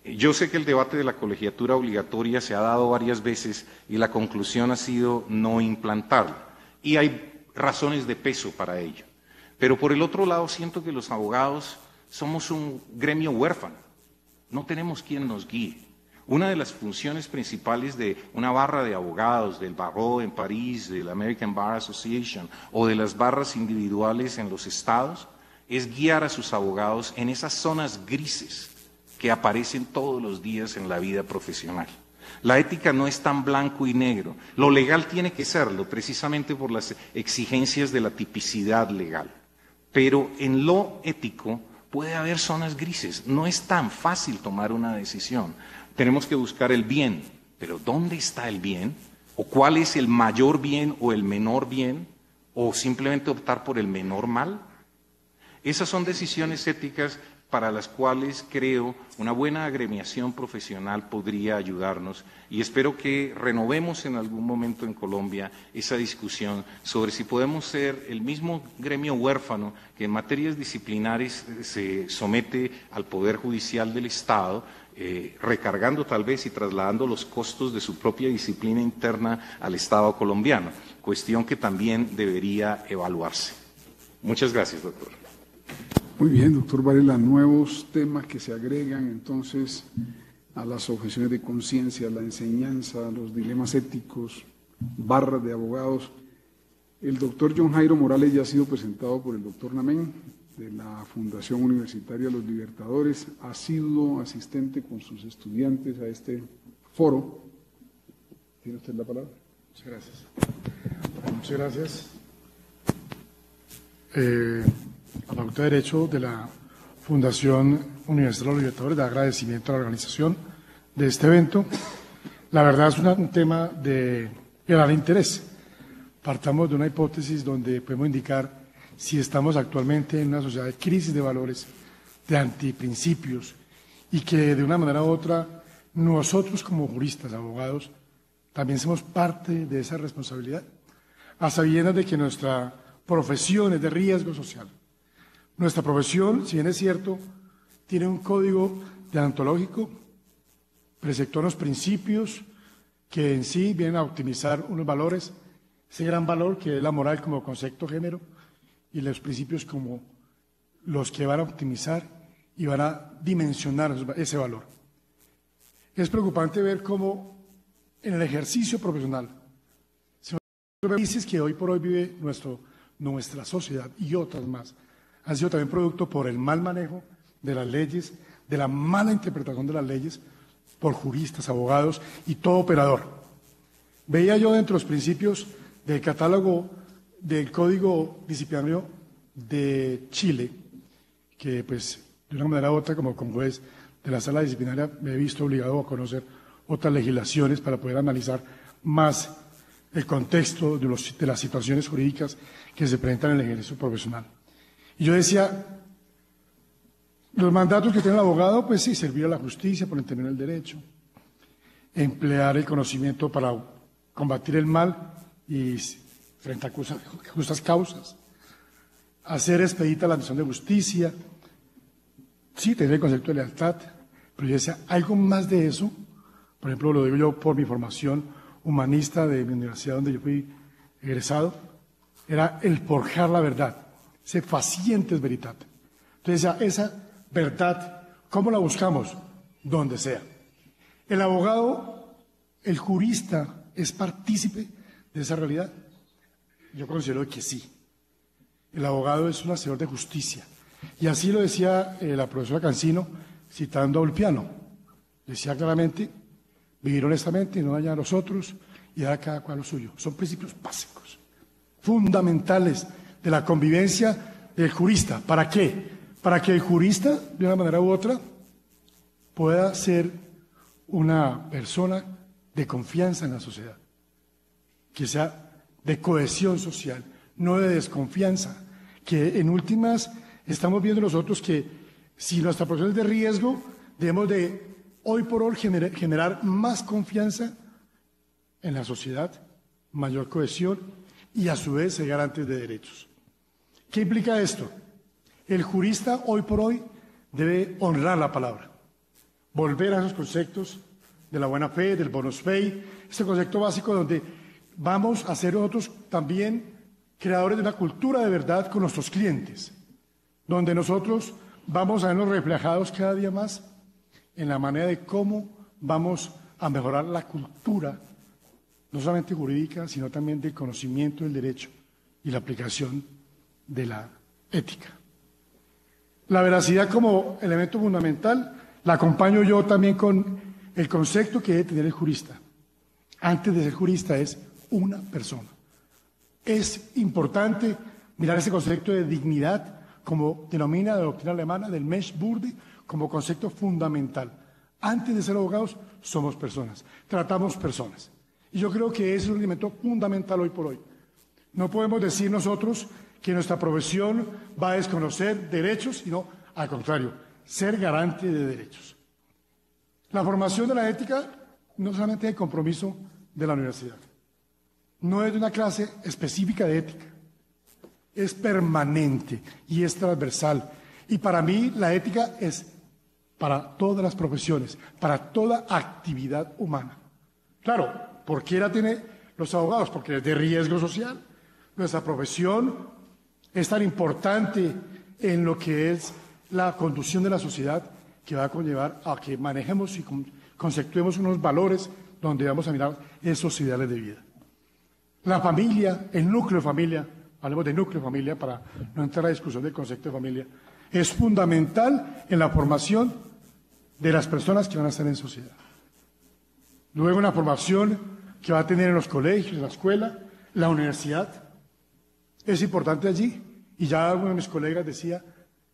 Yo sé que el debate de la colegiatura obligatoria se ha dado varias veces y la conclusión ha sido no implantarla. Y hay razones de peso para ello. Pero por el otro lado, siento que los abogados somos un gremio huérfano, no tenemos quien nos guíe. Una de las funciones principales de una barra de abogados, del Barreau en París, del American Bar Association o de las barras individuales en los estados, es guiar a sus abogados en esas zonas grises que aparecen todos los días en la vida profesional. La ética no es tan blanco y negro, lo legal tiene que serlo precisamente por las exigencias de la tipicidad legal, pero en lo ético puede haber zonas grises, no es tan fácil tomar una decisión. Tenemos que buscar el bien, pero ¿dónde está el bien? ¿O cuál es el mayor bien o el menor bien? ¿O simplemente optar por el menor mal? Esas son decisiones éticas para las cuales creo una buena agremiación profesional podría ayudarnos y espero que renovemos en algún momento en Colombia esa discusión sobre si podemos ser el mismo gremio huérfano que en materias disciplinares se somete al Poder Judicial del Estado, recargando tal vez y trasladando los costos de su propia disciplina interna al Estado colombiano, cuestión que también debería evaluarse. Muchas gracias, doctor. Muy bien, doctor Varela, nuevos temas que se agregan entonces a las objeciones de conciencia, a la enseñanza, a los dilemas éticos, barras de abogados. El doctor John Jairo Morales ya ha sido presentado por el doctor Namén, de la Fundación Universitaria Los Libertadores, ha sido asistente con sus estudiantes a este foro. ¿Tiene usted la palabra? Muchas gracias. Muchas gracias a la Facultad de Derecho de la Fundación Universitaria Los Libertadores, de agradecimiento a la organización de este evento. La verdad es un tema de gran interés. Partamos de una hipótesis donde podemos indicar si estamos actualmente en una sociedad de crisis de valores, de antiprincipios, y que de una manera u otra nosotros como juristas, abogados, también somos parte de esa responsabilidad, a sabiendas de que nuestra profesión es de riesgo social. Nuestra profesión, si bien es cierto, tiene un código deontológico, preceptó unos principios que en sí vienen a optimizar unos valores, ese gran valor que es la moral como concepto género, y los principios como los que van a optimizar y van a dimensionar ese valor. Es preocupante ver cómo en el ejercicio profesional, crisis que hoy por hoy vive nuestra sociedad y otras más, han sido también producto por el mal manejo de las leyes, de la mala interpretación de las leyes por juristas, abogados y todo operador. Veía yo dentro de los principios del catálogo del Código Disciplinario de Chile, que pues de una manera u otra como juez de la sala disciplinaria me he visto obligado a conocer otras legislaciones para poder analizar más el contexto de las situaciones jurídicas que se presentan en el ejercicio profesional. Y yo decía, los mandatos que tiene el abogado, pues sí, servir a la justicia por entender el derecho, emplear el conocimiento para combatir el mal y frente a justas causas, hacer expedita la misión de justicia, sí, tener el concepto de lealtad, pero yo decía, algo más de eso, por ejemplo, lo digo yo por mi formación humanista de mi universidad donde yo fui egresado, era el forjar la verdad, ese facientes veritate. Entonces, esa verdad, ¿cómo la buscamos? Donde sea. El abogado, el jurista, ¿es partícipe de esa realidad? Yo considero que sí. El abogado es un hacedor de justicia. Y así lo decía la profesora Cancino, citando a Ulpiano. Decía claramente, vivir honestamente y no dañar a los otros y dar a cada cual lo suyo. Son principios básicos, fundamentales de la convivencia del jurista. ¿Para qué? Para que el jurista, de una manera u otra, pueda ser una persona de confianza en la sociedad, que sea de cohesión social, no de desconfianza, que en últimas estamos viendo nosotros que si nuestra profesión es de riesgo, debemos de hoy por hoy generar más confianza en la sociedad, mayor cohesión y a su vez ser garantes de derechos. ¿Qué implica esto? El jurista hoy por hoy debe honrar la palabra, volver a esos conceptos de la buena fe, del bonus fei, ese concepto básico donde vamos a ser nosotros también creadores de una cultura de verdad con nuestros clientes, donde nosotros vamos a vernos reflejados cada día más en la manera de cómo vamos a mejorar la cultura, no solamente jurídica, sino también del conocimiento del derecho y la aplicación de la ética. La veracidad como elemento fundamental la acompaño yo también con el concepto que debe tener el jurista. Antes de ser jurista es una persona. Es importante mirar ese concepto de dignidad, como denomina la doctrina alemana del Menschenwürde, como concepto fundamental. Antes de ser abogados, somos personas, tratamos personas. Y yo creo que ese es un elemento fundamental hoy por hoy. No podemos decir nosotros que nuestra profesión va a desconocer derechos, sino al contrario, ser garante de derechos. La formación de la ética no solamente es el compromiso de la universidad, no es de una clase específica de ética, es permanente y es transversal. Y para mí la ética es para todas las profesiones, para toda actividad humana. Claro, ¿por qué la tiene los abogados? Porque es de riesgo social. Nuestra profesión es tan importante en lo que es la conducción de la sociedad que va a conllevar a que manejemos y conceptuemos unos valores donde vamos a mirar esos ideales de vida. La familia, el núcleo de familia, hablemos de núcleo de familia para no entrar a la discusión del concepto de familia, es fundamental en la formación de las personas que van a estar en sociedad. Luego, la formación que va a tener en los colegios, en la escuela, la universidad, es importante allí. Y ya uno de mis colegas decía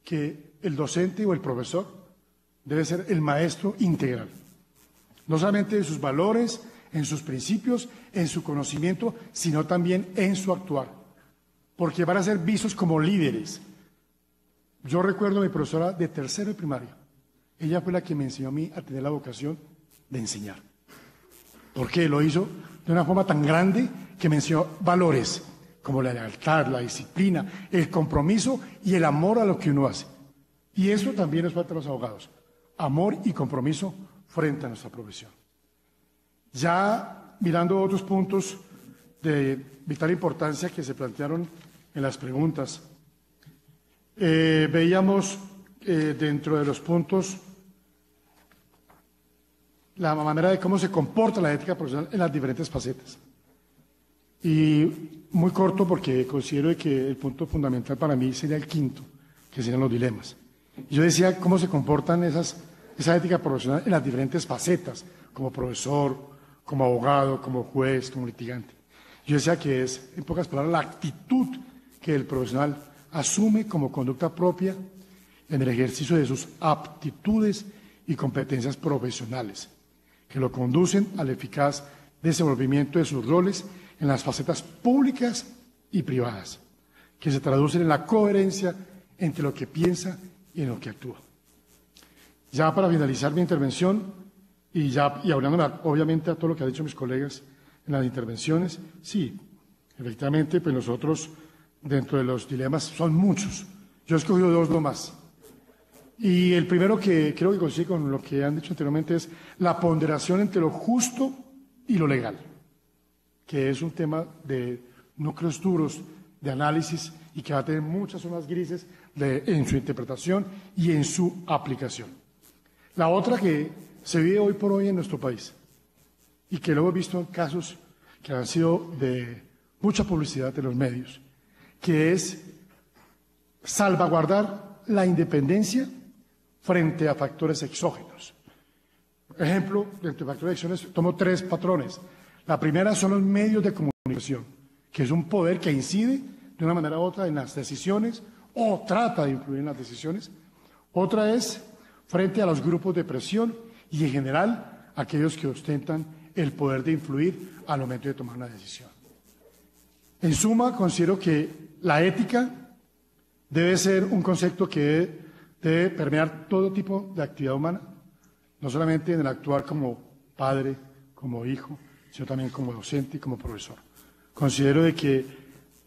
que el docente o el profesor debe ser el maestro integral, no solamente en sus valores, en sus principios, en su conocimiento, sino también en su actuar, porque van a ser vistos como líderes. Yo recuerdo a mi profesora de tercero de primaria. Ella fue la que me enseñó a mí a tener la vocación de enseñar. Porque lo hizo de una forma tan grande que me enseñó valores como la lealtad, la disciplina, el compromiso y el amor a lo que uno hace. Y eso también nos falta a los abogados. Amor y compromiso frente a nuestra profesión. Ya mirando otros puntos de vital importancia que se plantearon en las preguntas, veíamos dentro de los puntos la manera de cómo se comporta la ética profesional en las diferentes facetas. Y muy corto porque considero que el punto fundamental para mí sería el quinto, que serían los dilemas. Yo decía cómo se comportan esa ética profesional en las diferentes facetas, como profesor, como abogado, como juez, como litigante. Yo decía que es, en pocas palabras, la actitud que el profesional asume como conducta propia en el ejercicio de sus aptitudes y competencias profesionales, que lo conducen al eficaz desenvolvimiento de sus roles en las facetas públicas y privadas, que se traducen en la coherencia entre lo que piensa y en lo que actúa. Ya para finalizar mi intervención, y hablando obviamente a todo lo que han dicho mis colegas en las intervenciones, sí, efectivamente, pues nosotros dentro de los dilemas son muchos. Yo he escogido dos nomás. Y el primero que creo que coincide con lo que han dicho anteriormente es la ponderación entre lo justo y lo legal, que es un tema de núcleos duros de análisis y que va a tener muchas zonas grises en su interpretación y en su aplicación. La otra que se vive hoy por hoy en nuestro país y que lo hemos visto en casos que han sido de mucha publicidad en los medios, que es salvaguardar la independencia frente a factores exógenos. Por ejemplo, dentro de factores exógenos tomo tres patrones. La primera son los medios de comunicación, que es un poder que incide de una manera u otra en las decisiones o trata de influir en las decisiones. Otra es frente a los grupos de presión y en general aquellos que ostentan el poder de influir al momento de tomar una decisión. En suma, considero que la ética debe ser un concepto que debe permear todo tipo de actividad humana, no solamente en el actuar como padre, como hijo, sino también como docente y como profesor. Considero de que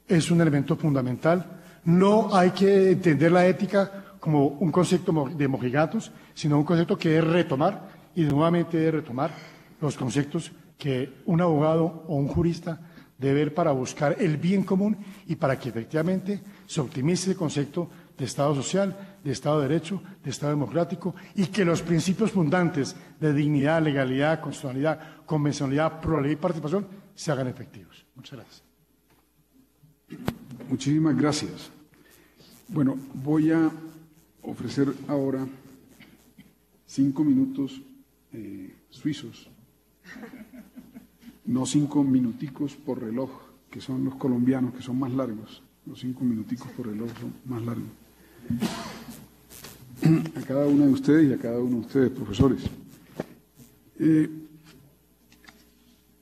es un elemento fundamental. No hay que entender la ética como un concepto de mojigatos, sino un concepto que debe retomar y nuevamente debe retomar los conceptos que un abogado o un jurista debe ver para buscar el bien común y para que efectivamente se optimice el concepto de Estado social, de Estado de Derecho, de Estado democrático y que los principios fundantes de dignidad, legalidad, constitucionalidad, convencionalidad, pluralidad y participación se hagan efectivos. Muchas gracias. Muchísimas gracias. Bueno, voy a ofrecer ahora 5 minutos suizos, no 5 minuticos por reloj, que son los colombianos, que son más largos. Los 5 minuticos por reloj son más largos. A cada uno de ustedes y a cada uno de ustedes, profesores.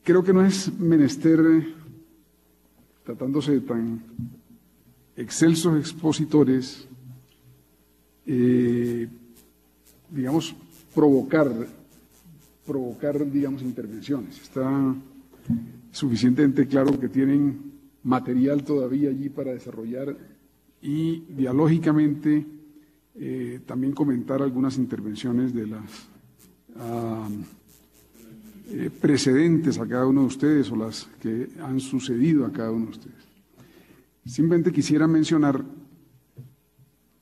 Creo que no es menester, tratándose de tan excelsos expositores, digamos, provocar, digamos, intervenciones. Está suficientemente claro que tienen material todavía allí para desarrollar y dialógicamente también comentar algunas intervenciones de las precedentes a cada uno de ustedes o las que han sucedido a cada uno de ustedes. Simplemente quisiera mencionar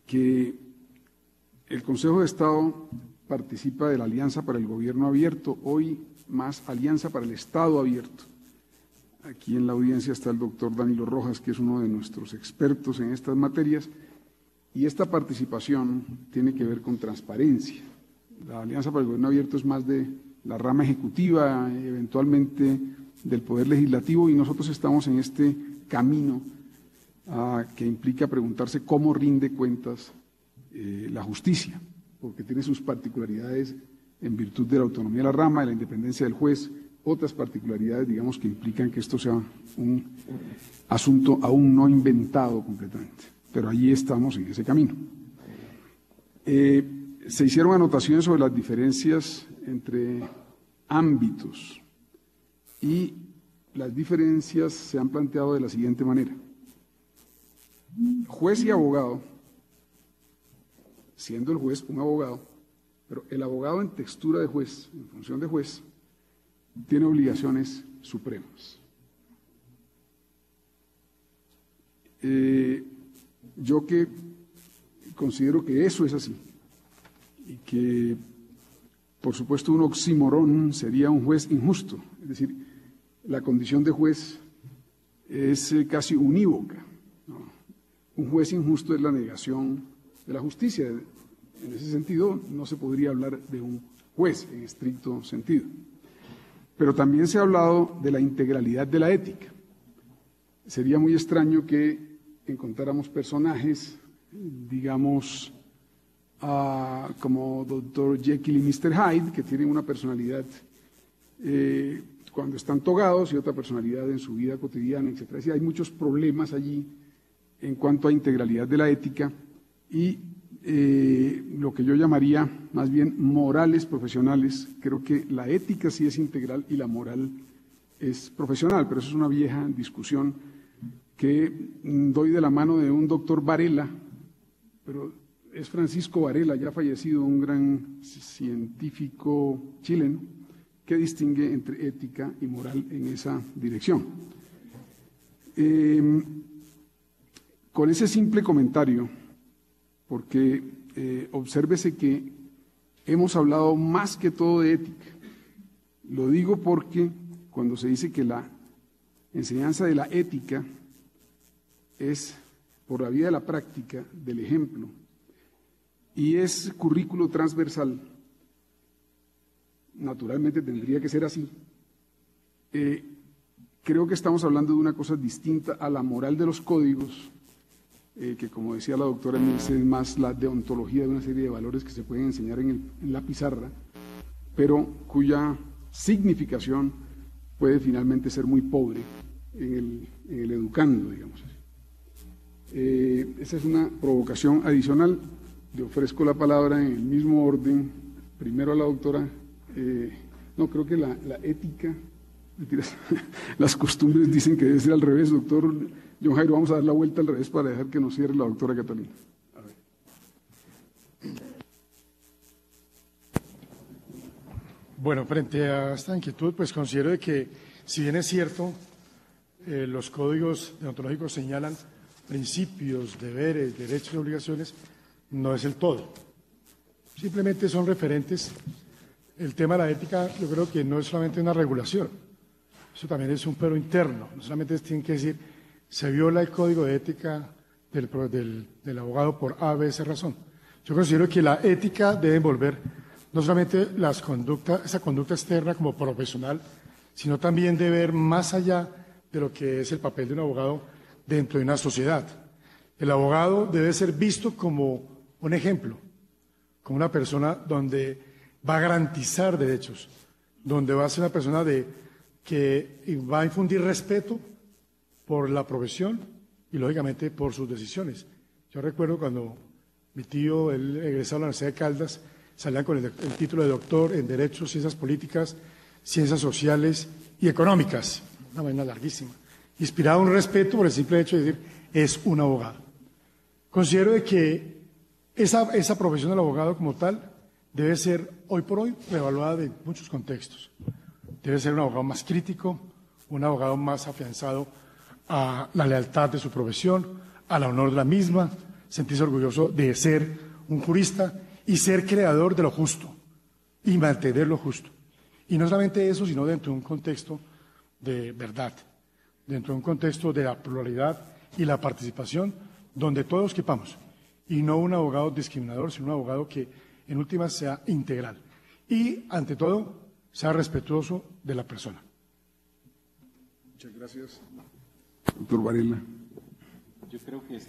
que el Consejo de Estado participa de la Alianza para el Gobierno Abierto, hoy más Alianza para el Estado Abierto. Aquí en la audiencia está el doctor Danilo Rojas, que es uno de nuestros expertos en estas materias, y esta participación tiene que ver con transparencia. La Alianza para el Gobierno Abierto es más de la rama ejecutiva, eventualmente del Poder Legislativo, y nosotros estamos en este camino que implica preguntarse cómo rinde cuentas la justicia, porque tiene sus particularidades en virtud de la autonomía de la rama, de la independencia del juez, otras particularidades, digamos, que implican que esto sea un asunto aún no inventado completamente, pero allí estamos en ese camino. Se hicieron anotaciones sobre las diferencias entre ámbitos y las diferencias se han planteado de la siguiente manera. Juez y abogado, siendo el juez un abogado, pero el abogado en textura de juez, en función de juez, tiene obligaciones supremas. Yo que considero que eso es así y que, por supuesto, un oxímoron sería un juez injusto, es decir, la condición de juez es casi unívoca, ¿no? Un juez injusto es la negación de la justicia. En ese sentido, no se podría hablar de un juez en estricto sentido. Pero también se ha hablado de la integralidad de la ética. Sería muy extraño que encontráramos personajes, digamos, como Dr. Jekyll y Mr. Hyde, que tienen una personalidad cuando están togados y otra personalidad en su vida cotidiana, etc. Es decir, hay muchos problemas allí en cuanto a integralidad de la ética y lo que yo llamaría más bien morales profesionales. Creo que la ética sí es integral y la moral es profesional, pero eso es una vieja discusión que doy de la mano de un doctor Varela, pero es Francisco Varela, ya fallecido, un gran científico chileno, que distingue entre ética y moral en esa dirección. Con ese simple comentario, porque obsérvese que hemos hablado más que todo de ética. Lo digo porque cuando se dice que la enseñanza de la ética es por la vía de la práctica, del ejemplo, y es currículo transversal, naturalmente tendría que ser así. Creo que estamos hablando de una cosa distinta a la moral de los códigos, que como decía la doctora Milce, es más la deontología de una serie de valores que se pueden enseñar en la pizarra, pero cuya significación puede finalmente ser muy pobre en el educando, digamos así. Esa es una provocación adicional. Le ofrezco la palabra en el mismo orden, primero a la doctora, no, creo que la ética, las costumbres dicen que debe ser al revés, doctor John Jairo, vamos a dar la vuelta al revés para dejar que nos cierre la doctora Catalina. A ver. Bueno, frente a esta inquietud, pues considero de que, si bien es cierto, los códigos deontológicos señalan principios, deberes, derechos y obligaciones, no es el todo. Simplemente son referentes. El tema de la ética, yo creo que no es solamente una regulación, eso también es un pero interno. No solamente tienen que decir, se viola el código de ética del abogado por A, B, C razón. Yo considero que la ética debe envolver no solamente esa conducta externa como profesional, sino también debe ver más allá de lo que es el papel de un abogado dentro de una sociedad. El abogado debe ser visto como un ejemplo, como una persona donde va a garantizar derechos, donde va a ser una persona que va a infundir respeto por la profesión y, lógicamente, por sus decisiones. Yo recuerdo cuando mi tío, él egresado a la Universidad de Caldas, salían con el título de doctor en Derechos, Ciencias Políticas, Ciencias Sociales y Económicas, una vaina larguísima. Inspiraba un respeto por el simple hecho de decir, es un abogado. Considero de que Esa profesión del abogado como tal debe ser hoy por hoy reevaluada en muchos contextos. Debe ser un abogado más crítico, un abogado más afianzado a la lealtad de su profesión, al honor de la misma, sentirse orgulloso de ser un jurista y ser creador de lo justo y mantener lo justo. Y no solamente eso, sino dentro de un contexto de verdad, dentro de un contexto de la pluralidad y la participación, donde todos quepamos, y no un abogado discriminador, sino un abogado que en últimas sea integral y, ante todo, sea respetuoso de la persona. Muchas gracias. Doctor Varela. Yo creo que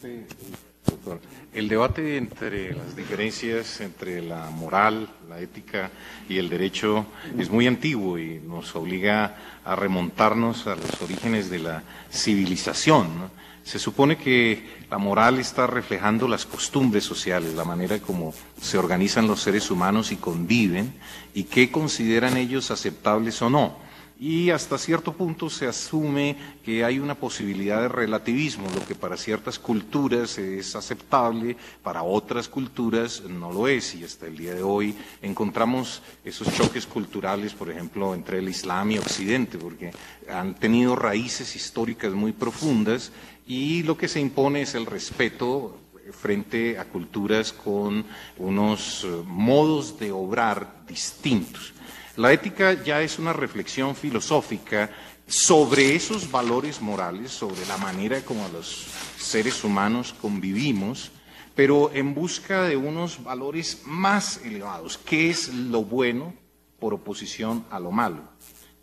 doctor, el debate entre las diferencias entre la moral, la ética y el derecho es muy antiguo y nos obliga a remontarnos a los orígenes de la civilización, ¿no? Se supone que la moral está reflejando las costumbres sociales, la manera como se organizan los seres humanos y conviven y qué consideran ellos aceptables o no. Y hasta cierto punto se asume que hay una posibilidad de relativismo, lo que para ciertas culturas es aceptable, para otras culturas no lo es. Y hasta el día de hoy encontramos esos choques culturales, por ejemplo, entre el Islam y Occidente, porque han tenido raíces históricas muy profundas y lo que se impone es el respeto frente a culturas con unos modos de obrar distintos. La ética ya es una reflexión filosófica sobre esos valores morales, sobre la manera como los seres humanos convivimos, pero en busca de unos valores más elevados. ¿Qué es lo bueno por oposición a lo malo?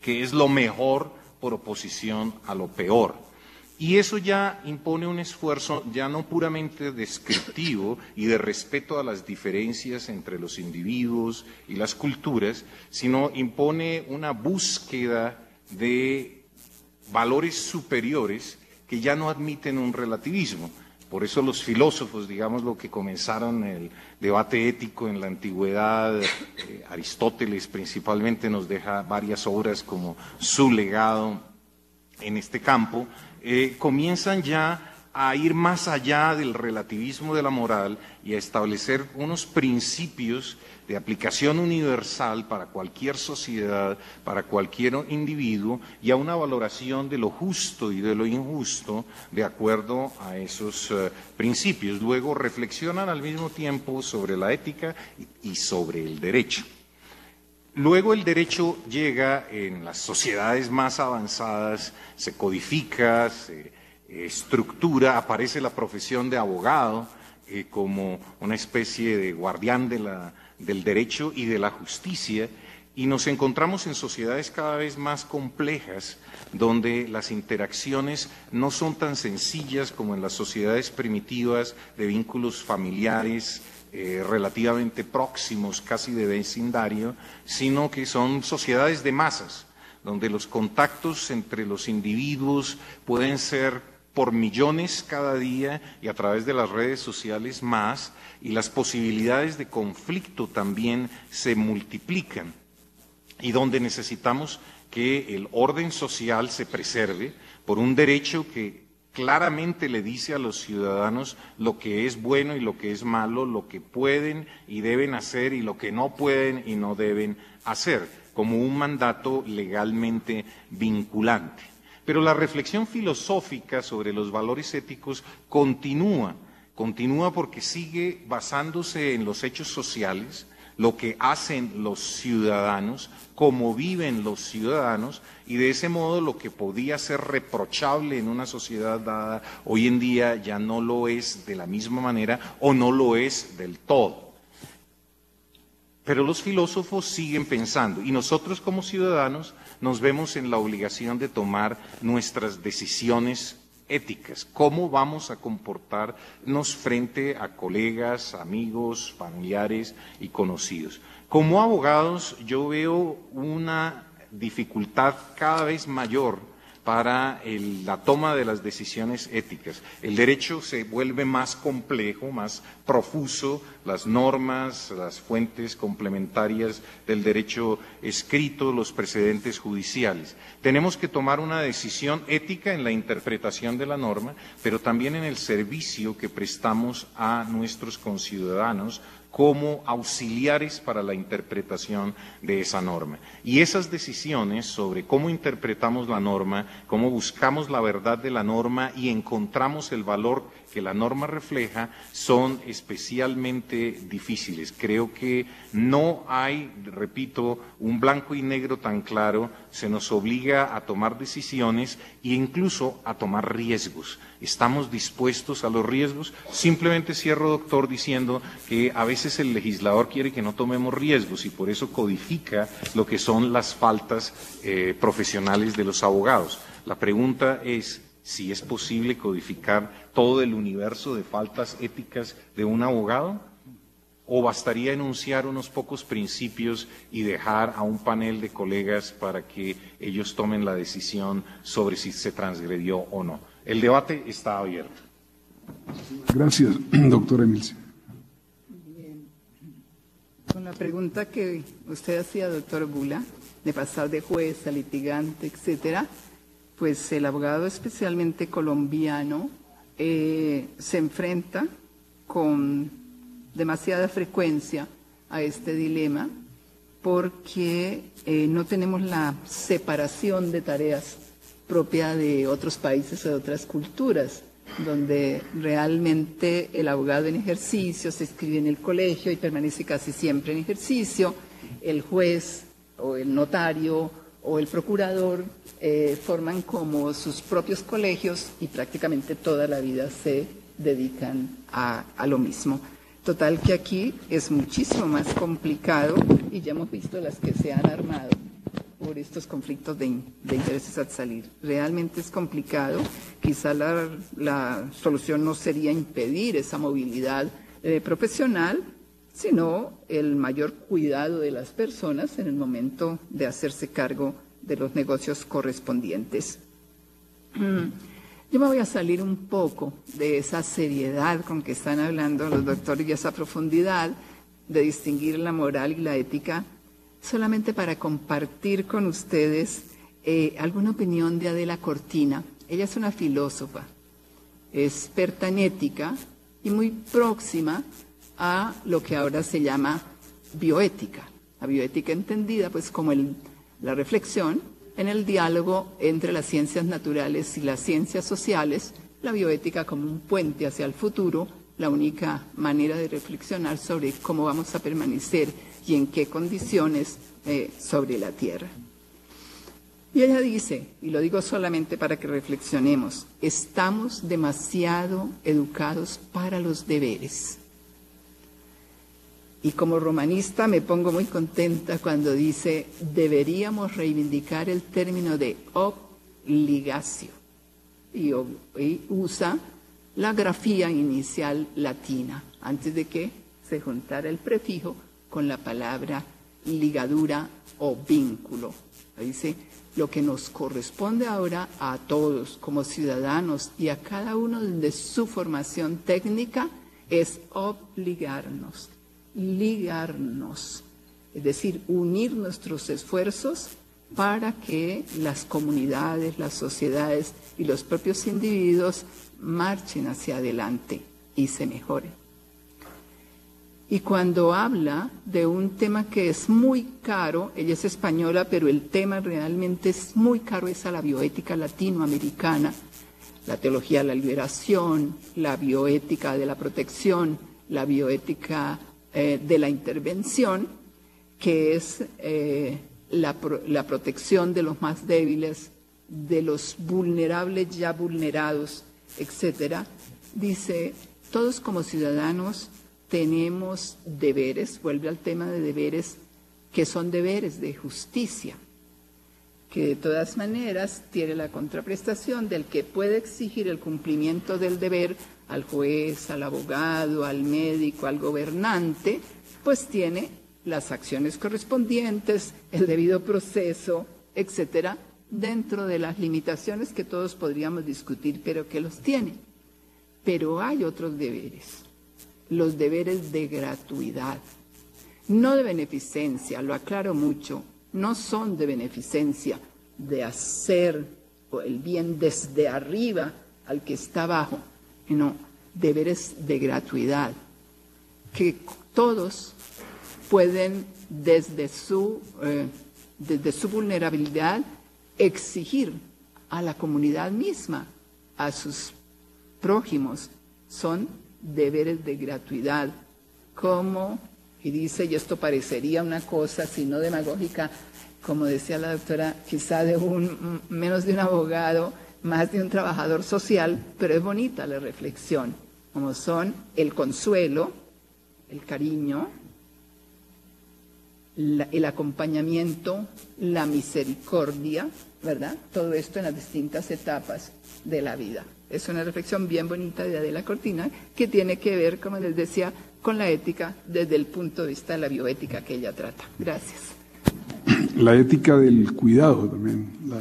¿Qué es lo mejor por oposición a lo peor? Y eso ya impone un esfuerzo ya no puramente descriptivo y de respeto a las diferencias entre los individuos y las culturas, sino impone una búsqueda de valores superiores que ya no admiten un relativismo. Por eso los filósofos, digamos, lo que comenzaron el debate ético en la antigüedad, Aristóteles principalmente nos deja varias obras como su legado en este campo, comienzan ya a ir más allá del relativismo de la moral y a establecer unos principios de aplicación universal para cualquier sociedad, para cualquier individuo, y a una valoración de lo justo y de lo injusto de acuerdo a esos principios. Luego reflexionan al mismo tiempo sobre la ética y sobre el derecho. Luego el derecho llega en las sociedades más avanzadas, se codifica, se estructura, aparece la profesión de abogado como una especie de guardián del derecho y de la justicia, y nos encontramos en sociedades cada vez más complejas, donde las interacciones no son tan sencillas como en las sociedades primitivas de vínculos familiares, relativamente próximos, casi de vecindario, sino que son sociedades de masas, donde los contactos entre los individuos pueden ser por millones cada día y a través de las redes sociales más, y las posibilidades de conflicto también se multiplican, y donde necesitamos que el orden social se preserve por un derecho que claramente le dice a los ciudadanos lo que es bueno y lo que es malo, lo que pueden y deben hacer y lo que no pueden y no deben hacer, como un mandato legalmente vinculante. Pero la reflexión filosófica sobre los valores éticos continúa porque sigue basándose en los hechos sociales, lo que hacen los ciudadanos, cómo viven los ciudadanos, y de ese modo lo que podía ser reprochable en una sociedad dada, hoy en día ya no lo es de la misma manera o no lo es del todo. Pero los filósofos siguen pensando, y nosotros como ciudadanos nos vemos en la obligación de tomar nuestras decisiones éticas, cómo vamos a comportarnos frente a colegas, amigos, familiares y conocidos. Como abogados yo veo una dificultad cada vez mayor para la toma de las decisiones éticas. El derecho se vuelve más complejo, más profuso, las normas, las fuentes complementarias del derecho escrito, los precedentes judiciales. Tenemos que tomar una decisión ética en la interpretación de la norma, pero también en el servicio que prestamos a nuestros conciudadanos como auxiliares para la interpretación de esa norma. Y esas decisiones sobre cómo interpretamos la norma, cómo buscamos la verdad de la norma y encontramos el valor que la norma refleja, son especialmente difíciles. Creo que no hay, repito, un blanco y negro tan claro. Se nos obliga a tomar decisiones e incluso a tomar riesgos. ¿Estamos dispuestos a los riesgos? Simplemente cierro, doctor, diciendo que a veces el legislador quiere que no tomemos riesgos y por eso codifica lo que son las faltas profesionales de los abogados. La pregunta es si es posible codificar todo el universo de faltas éticas de un abogado, o bastaría enunciar unos pocos principios y dejar a un panel de colegas para que ellos tomen la decisión sobre si se transgredió o no. El debate está abierto. Gracias, doctora Emilce. Bien. Con la pregunta que usted hacía, doctor Bula, de pasar de juez a litigante, etcétera, pues el abogado, especialmente colombiano, se enfrenta con demasiada frecuencia a este dilema porque no tenemos la separación de tareas propia de otros países o de otras culturas, donde realmente el abogado en ejercicio se inscribe en el colegio y permanece casi siempre en ejercicio, el juez o el notario o el procurador forman como sus propios colegios y prácticamente toda la vida se dedican a lo mismo. Total que aquí es muchísimo más complicado y ya hemos visto las que se han armado por estos conflictos de intereses al salir. Realmente es complicado. Quizá la solución no sería impedir esa movilidad profesional, sino el mayor cuidado de las personas en el momento de hacerse cargo de los negocios correspondientes. Yo me voy a salir un poco de esa seriedad con que están hablando los doctores y esa profundidad de distinguir la moral y la ética, solamente para compartir con ustedes alguna opinión de Adela Cortina. Ella es una filósofa, experta en ética y muy próxima a lo que ahora se llama bioética. La bioética entendida pues como la reflexión en el diálogo entre las ciencias naturales y las ciencias sociales, la bioética como un puente hacia el futuro, la única manera de reflexionar sobre cómo vamos a permanecer y en qué condiciones sobre la Tierra. Y ella dice, y lo digo solamente para que reflexionemos, estamos demasiado educados para los deberes. Y como romanista me pongo muy contenta cuando dice, deberíamos reivindicar el término de obligatio. Y usa la grafía inicial latina, antes de que se juntara el prefijo con la palabra ligadura o vínculo. Dice, lo que nos corresponde ahora a todos como ciudadanos y a cada uno de su formación técnica es obligarnos, ligarnos, es decir, unir nuestros esfuerzos para que las comunidades, las sociedades y los propios individuos marchen hacia adelante y se mejoren. Y cuando habla de un tema que es muy caro, ella es española, pero el tema realmente es muy caro, es a la bioética latinoamericana, la teología de la liberación, la bioética de la protección, la bioética de la intervención, que es la protección de los más débiles, de los vulnerables ya vulnerados, etcétera. Dice, todos como ciudadanos tenemos deberes, vuelve al tema de deberes, que son deberes de justicia, que de todas maneras tiene la contraprestación del que puede exigir el cumplimiento del deber al juez, al abogado, al médico, al gobernante, pues tiene las acciones correspondientes, el debido proceso, etcétera, dentro de las limitaciones que todos podríamos discutir, pero que los tiene. Pero hay otros deberes, los deberes de gratuidad, no de beneficencia, lo aclaro mucho, no son de beneficencia, de hacer el bien desde arriba al que está abajo, no, deberes de gratuidad, que todos pueden desde su vulnerabilidad exigir a la comunidad misma, a sus prójimos, son deberes de gratuidad, como, y dice, y esto parecería una cosa, si no demagógica, como decía la doctora, quizá menos de un abogado, más de un trabajador social, pero es bonita la reflexión, como son el consuelo, el cariño, el acompañamiento, la misericordia, ¿verdad? Todo esto en las distintas etapas de la vida. Es una reflexión bien bonita de Adela Cortina que tiene que ver, como les decía, con la ética desde el punto de vista de la bioética que ella trata. Gracias. La ética del cuidado también. La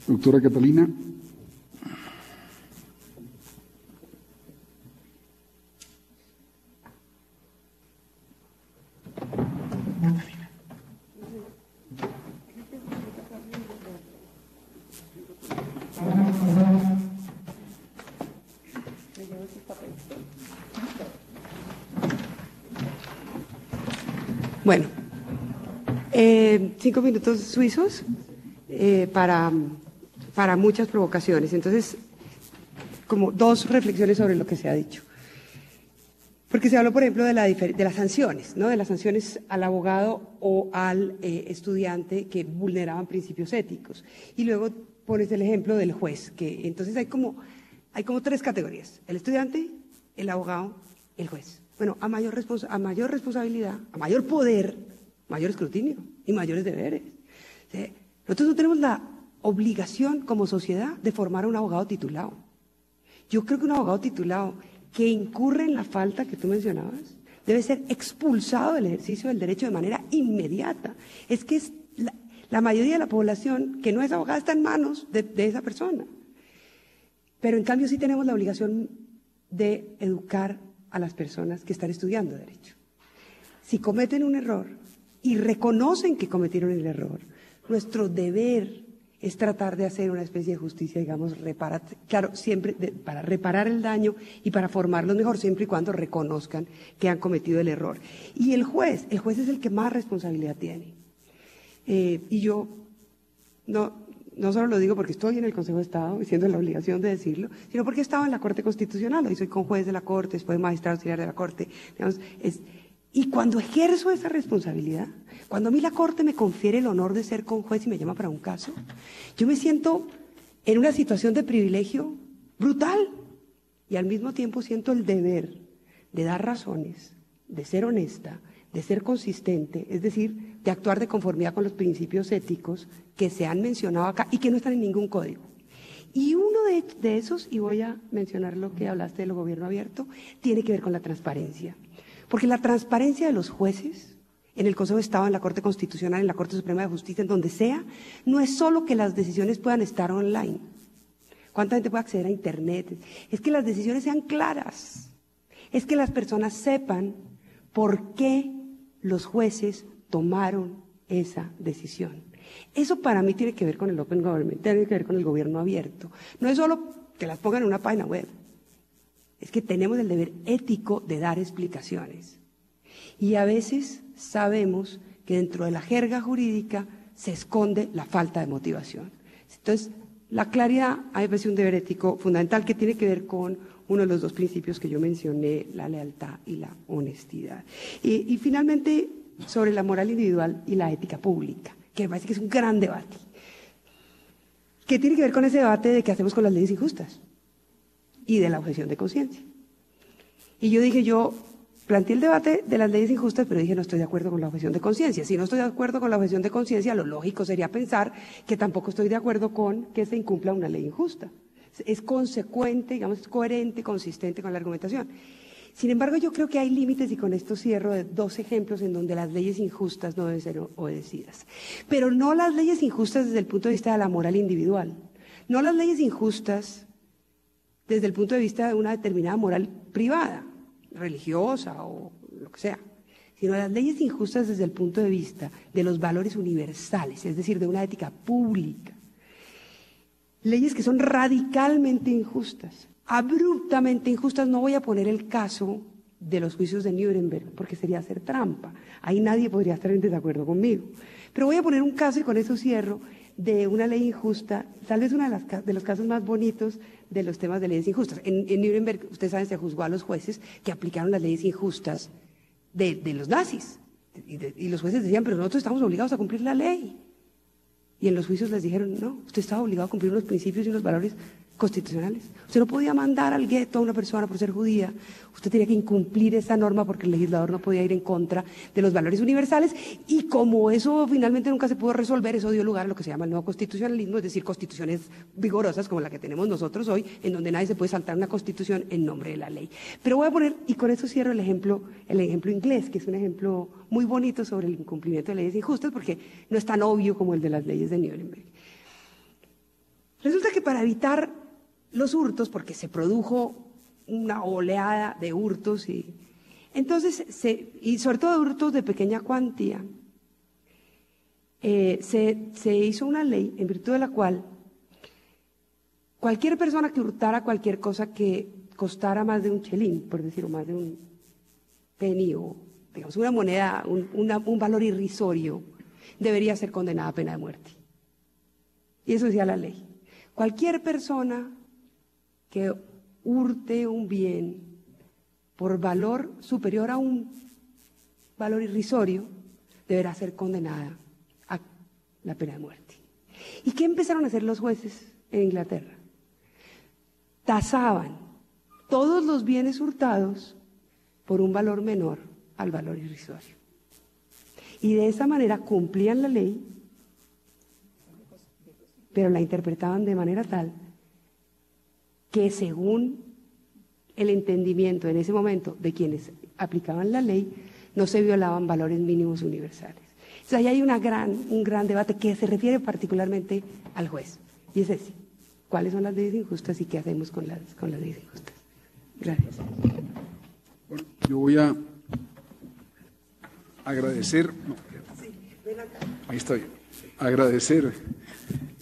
doctora Catalina. Bueno, 5 minutos suizos para muchas provocaciones. Entonces, como 2 reflexiones sobre lo que se ha dicho. Porque se habló, por ejemplo, de las sanciones, ¿no? De las sanciones al abogado o al estudiante que vulneraban principios éticos. Y luego pones el ejemplo del juez, que entonces hay como 3 categorías: el estudiante, el abogado, el juez. Bueno, a mayor responsabilidad, a mayor poder, mayor escrutinio y mayores deberes. ¿Sí? Nosotros no tenemos la obligación como sociedad de formar a un abogado titulado. Yo creo que un abogado titulado que incurre en la falta que tú mencionabas debe ser expulsado del ejercicio del derecho de manera inmediata. Es que la mayoría de la población que no es abogada está en manos de esa persona. Pero en cambio sí tenemos la obligación de educar a las personas que están estudiando derecho. Si cometen un error y reconocen que cometieron el error, nuestro deber es tratar de hacer una especie de justicia, digamos, siempre para reparar el daño y para formarlos mejor, siempre y cuando reconozcan que han cometido el error. Y el juez es el que más responsabilidad tiene. Y yo no solo lo digo porque estoy en el Consejo de Estado y siento la obligación de decirlo, sino porque he estado en la Corte Constitucional, hoy soy conjuez de la Corte, después magistrado auxiliar de la Corte, digamos, y cuando ejerzo esa responsabilidad, cuando a mí la Corte me confiere el honor de ser conjuez y me llama para un caso, yo me siento en una situación de privilegio brutal y al mismo tiempo siento el deber de dar razones, de ser honesta, de ser consistente, es decir, de actuar de conformidad con los principios éticos que se han mencionado acá y que no están en ningún código. Y uno de esos, y voy a mencionar lo que hablaste del gobierno abierto, tiene que ver con la transparencia. Porque la transparencia de los jueces, en el Consejo de Estado, en la Corte Constitucional, en la Corte Suprema de Justicia, en donde sea, no es solo que las decisiones puedan estar online. ¿Cuánta gente puede acceder a Internet? Es que las decisiones sean claras. Es que las personas sepan por qué los jueces tomaron esa decisión. Eso para mí tiene que ver con el Open Government, tiene que ver con el gobierno abierto. No es solo que las pongan en una página web. Es que tenemos el deber ético de dar explicaciones. Y a veces sabemos que dentro de la jerga jurídica se esconde la falta de motivación. Entonces, la claridad a mí me parece un deber ético fundamental que tiene que ver con uno de los 2 principios que yo mencioné, la lealtad y la honestidad. Y finalmente, sobre la moral individual y la ética pública, que me parece que es un gran debate, que tiene que ver con ese debate de qué hacemos con las leyes injustas y de la objeción de conciencia. Y yo planteé el debate de las leyes injustas, pero dije no estoy de acuerdo con la objeción de conciencia. Si no estoy de acuerdo con la objeción de conciencia, lo lógico sería pensar que tampoco estoy de acuerdo con que se incumpla una ley injusta. Es consecuente, digamos, es coherente, consistente con la argumentación. Sin embargo, yo creo que hay límites, y con esto cierro, de 2 ejemplos en donde las leyes injustas no deben ser obedecidas. Pero no las leyes injustas desde el punto de vista de la moral individual, no las leyes injustas desde el punto de vista de una determinada moral privada, religiosa o lo que sea, sino las leyes injustas desde el punto de vista de los valores universales, es decir, de una ética pública. Leyes que son radicalmente injustas, abruptamente injustas. No voy a poner el caso de los juicios de Nuremberg, porque sería hacer trampa. Ahí nadie podría estar en desacuerdo conmigo. Pero voy a poner un caso, y con eso cierro, de una ley injusta, tal vez uno de los casos más bonitos de los temas de leyes injustas. En Nuremberg, ustedes saben, se juzgó a los jueces que aplicaron las leyes injustas de los nazis. Y los jueces decían, pero nosotros estamos obligados a cumplir la ley. Y en los juicios les dijeron, no, usted estaba obligado a cumplir unos principios y unos valores constitucionales. Usted no podía mandar al gueto a una persona por ser judía. Usted tenía que incumplir esa norma porque el legislador no podía ir en contra de los valores universales. Y como eso finalmente nunca se pudo resolver, eso dio lugar a lo que se llama el nuevo constitucionalismo, es decir, constituciones vigorosas como la que tenemos nosotros hoy, en donde nadie se puede saltar una constitución en nombre de la ley. Pero voy a poner, y con eso cierro, el ejemplo inglés, que es un ejemplo muy bonito sobre el incumplimiento de leyes injustas, porque no es tan obvio como el de las leyes de Nuremberg. Resulta que para evitar los hurtos, porque se produjo una oleada de hurtos, y sobre todo de hurtos de pequeña cuantía, se hizo una ley en virtud de la cual cualquier persona que hurtara cualquier cosa que costara más de un chelín, por decirlo, más de un penny, o digamos una moneda, un valor irrisorio, debería ser condenada a pena de muerte. Y eso decía la ley. Cualquier persona que hurte un bien por valor superior a un valor irrisorio deberá ser condenada a la pena de muerte. ¿Y qué empezaron a hacer los jueces en Inglaterra? Tasaban todos los bienes hurtados por un valor menor al valor irrisorio. Y de esa manera cumplían la ley, pero la interpretaban de manera tal que, según el entendimiento en ese momento de quienes aplicaban la ley, no se violaban valores mínimos universales. Entonces ahí hay un gran debate que se refiere particularmente al juez, y es ese: ¿cuáles son las leyes injustas y qué hacemos con las leyes injustas? Gracias. Bueno, yo voy a agradecer, ahí estoy, agradecer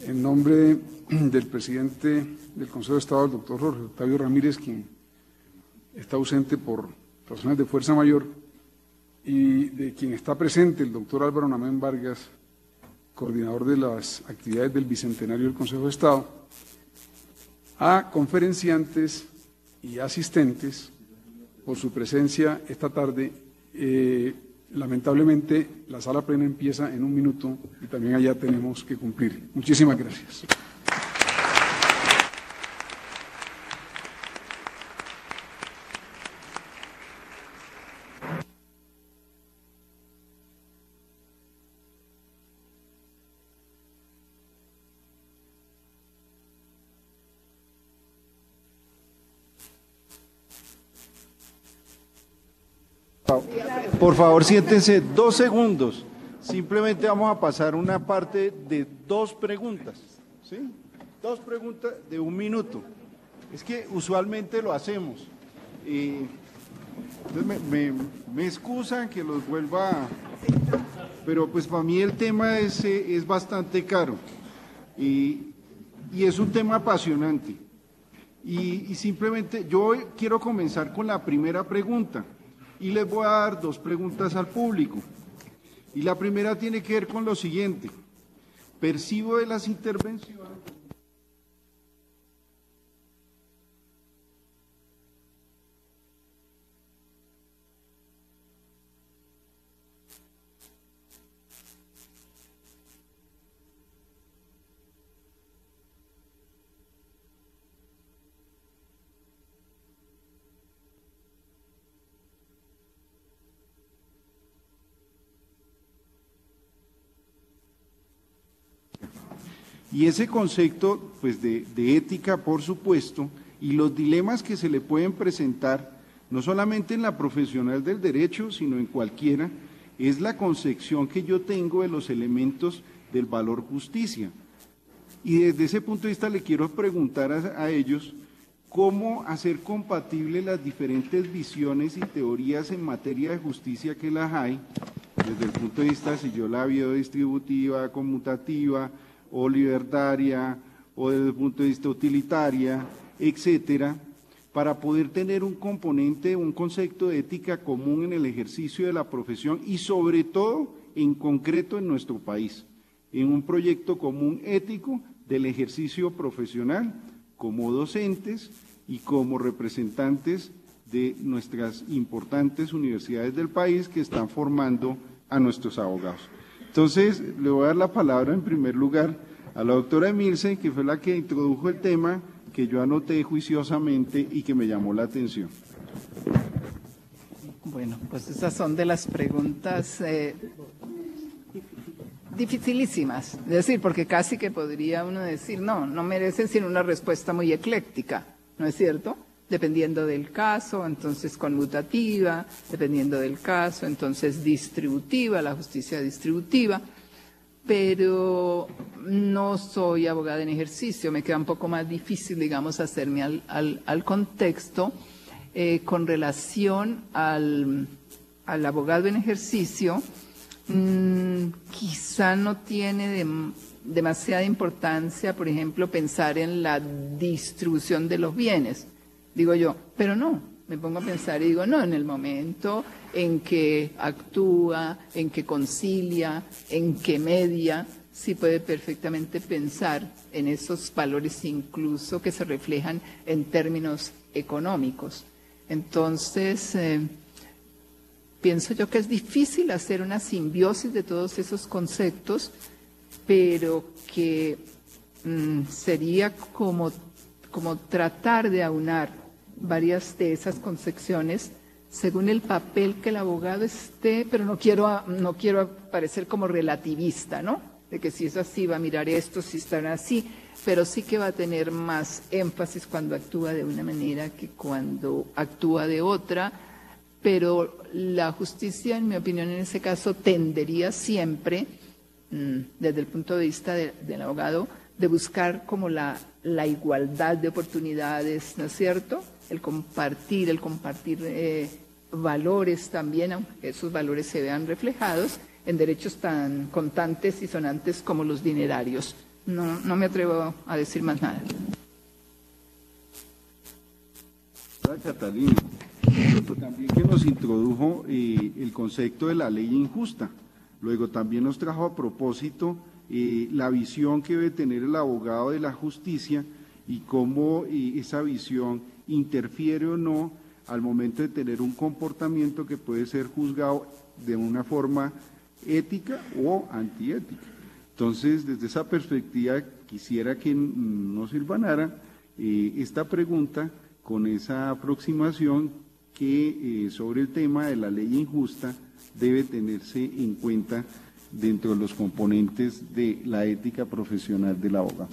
en nombre del presidente del Consejo de Estado, el doctor Jorge Octavio Ramírez, quien está ausente por razones de fuerza mayor, y de quien está presente el doctor Álvaro Namén Vargas, coordinador de las actividades del Bicentenario del Consejo de Estado, a conferenciantes y asistentes por su presencia esta tarde. Lamentablemente, la sala plena empieza en 1 minuto y también allá tenemos que cumplir. Muchísimas gracias. Por favor, siéntense 2 segundos. Simplemente vamos a pasar una parte de 2 preguntas, ¿sí? 2 preguntas de 1 minuto. Es que usualmente lo hacemos. Entonces me excusan que los vuelva a... Pero pues para mí el tema es bastante caro. Y es un tema apasionante. Y simplemente yo quiero comenzar con la primera pregunta. Y les voy a dar 2 preguntas al público. Y la primera tiene que ver con lo siguiente: percibo de las intervenciones y ese concepto pues de ética, por supuesto, y los dilemas que se le pueden presentar, no solamente en la profesional del derecho, sino en cualquiera, es la concepción que yo tengo de los elementos del valor justicia. Y desde ese punto de vista le quiero preguntar a ellos cómo hacer compatibles las diferentes visiones y teorías en materia de justicia que las hay, desde el punto de vista si yo la veo distributiva, conmutativa o libertaria, o desde el punto de vista utilitaria, etcétera, para poder tener un componente, un concepto de ética común en el ejercicio de la profesión y sobre todo, en concreto, en nuestro país, en un proyecto común ético del ejercicio profesional como docentes y como representantes de nuestras importantes universidades del país que están formando a nuestros abogados. Entonces, le voy a dar la palabra en primer lugar a la doctora Emilce, que fue la que introdujo el tema que yo anoté juiciosamente y que me llamó la atención. Bueno, pues esas son de las preguntas dificilísimas, es decir, porque casi que podría uno decir, no merecen sino una respuesta muy ecléctica, ¿no es cierto? Dependiendo del caso, entonces conmutativa, dependiendo del caso, entonces distributiva, la justicia distributiva, pero no soy abogada en ejercicio, me queda un poco más difícil, digamos, hacerme al contexto con relación al abogado en ejercicio. Quizá no tiene demasiada importancia, por ejemplo, pensar en la distribución de los bienes, digo yo, pero no, me pongo a pensar y digo, no, en el momento en que actúa, en que concilia, en que media, sí puede perfectamente pensar en esos valores incluso que se reflejan en términos económicos. Entonces, pienso yo que es difícil hacer una simbiosis de todos esos conceptos, pero que sería como tratar de aunar varias de esas concepciones según el papel que el abogado esté, pero no quiero parecer como relativista, ¿no? De que si es así va a mirar esto, si están así, pero sí que va a tener más énfasis cuando actúa de una manera que cuando actúa de otra, pero la justicia, en mi opinión, en ese caso tendería siempre, desde el punto de vista del abogado, de buscar como la igualdad de oportunidades, ¿no es cierto? El compartir valores también, aunque esos valores se vean reflejados en derechos tan contantes y sonantes como los dinerarios. No me atrevo a decir más nada. Catalina, también que nos introdujo el concepto de la ley injusta. Luego también nos trajo a propósito la visión que debe tener el abogado de la justicia y cómo esa visión interfiere o no al momento de tener un comportamiento que puede ser juzgado de una forma ética o antiética. Entonces, desde esa perspectiva, quisiera que nos hilvanara esta pregunta con esa aproximación que sobre el tema de la ley injusta debe tenerse en cuenta dentro de los componentes de la ética profesional del abogado.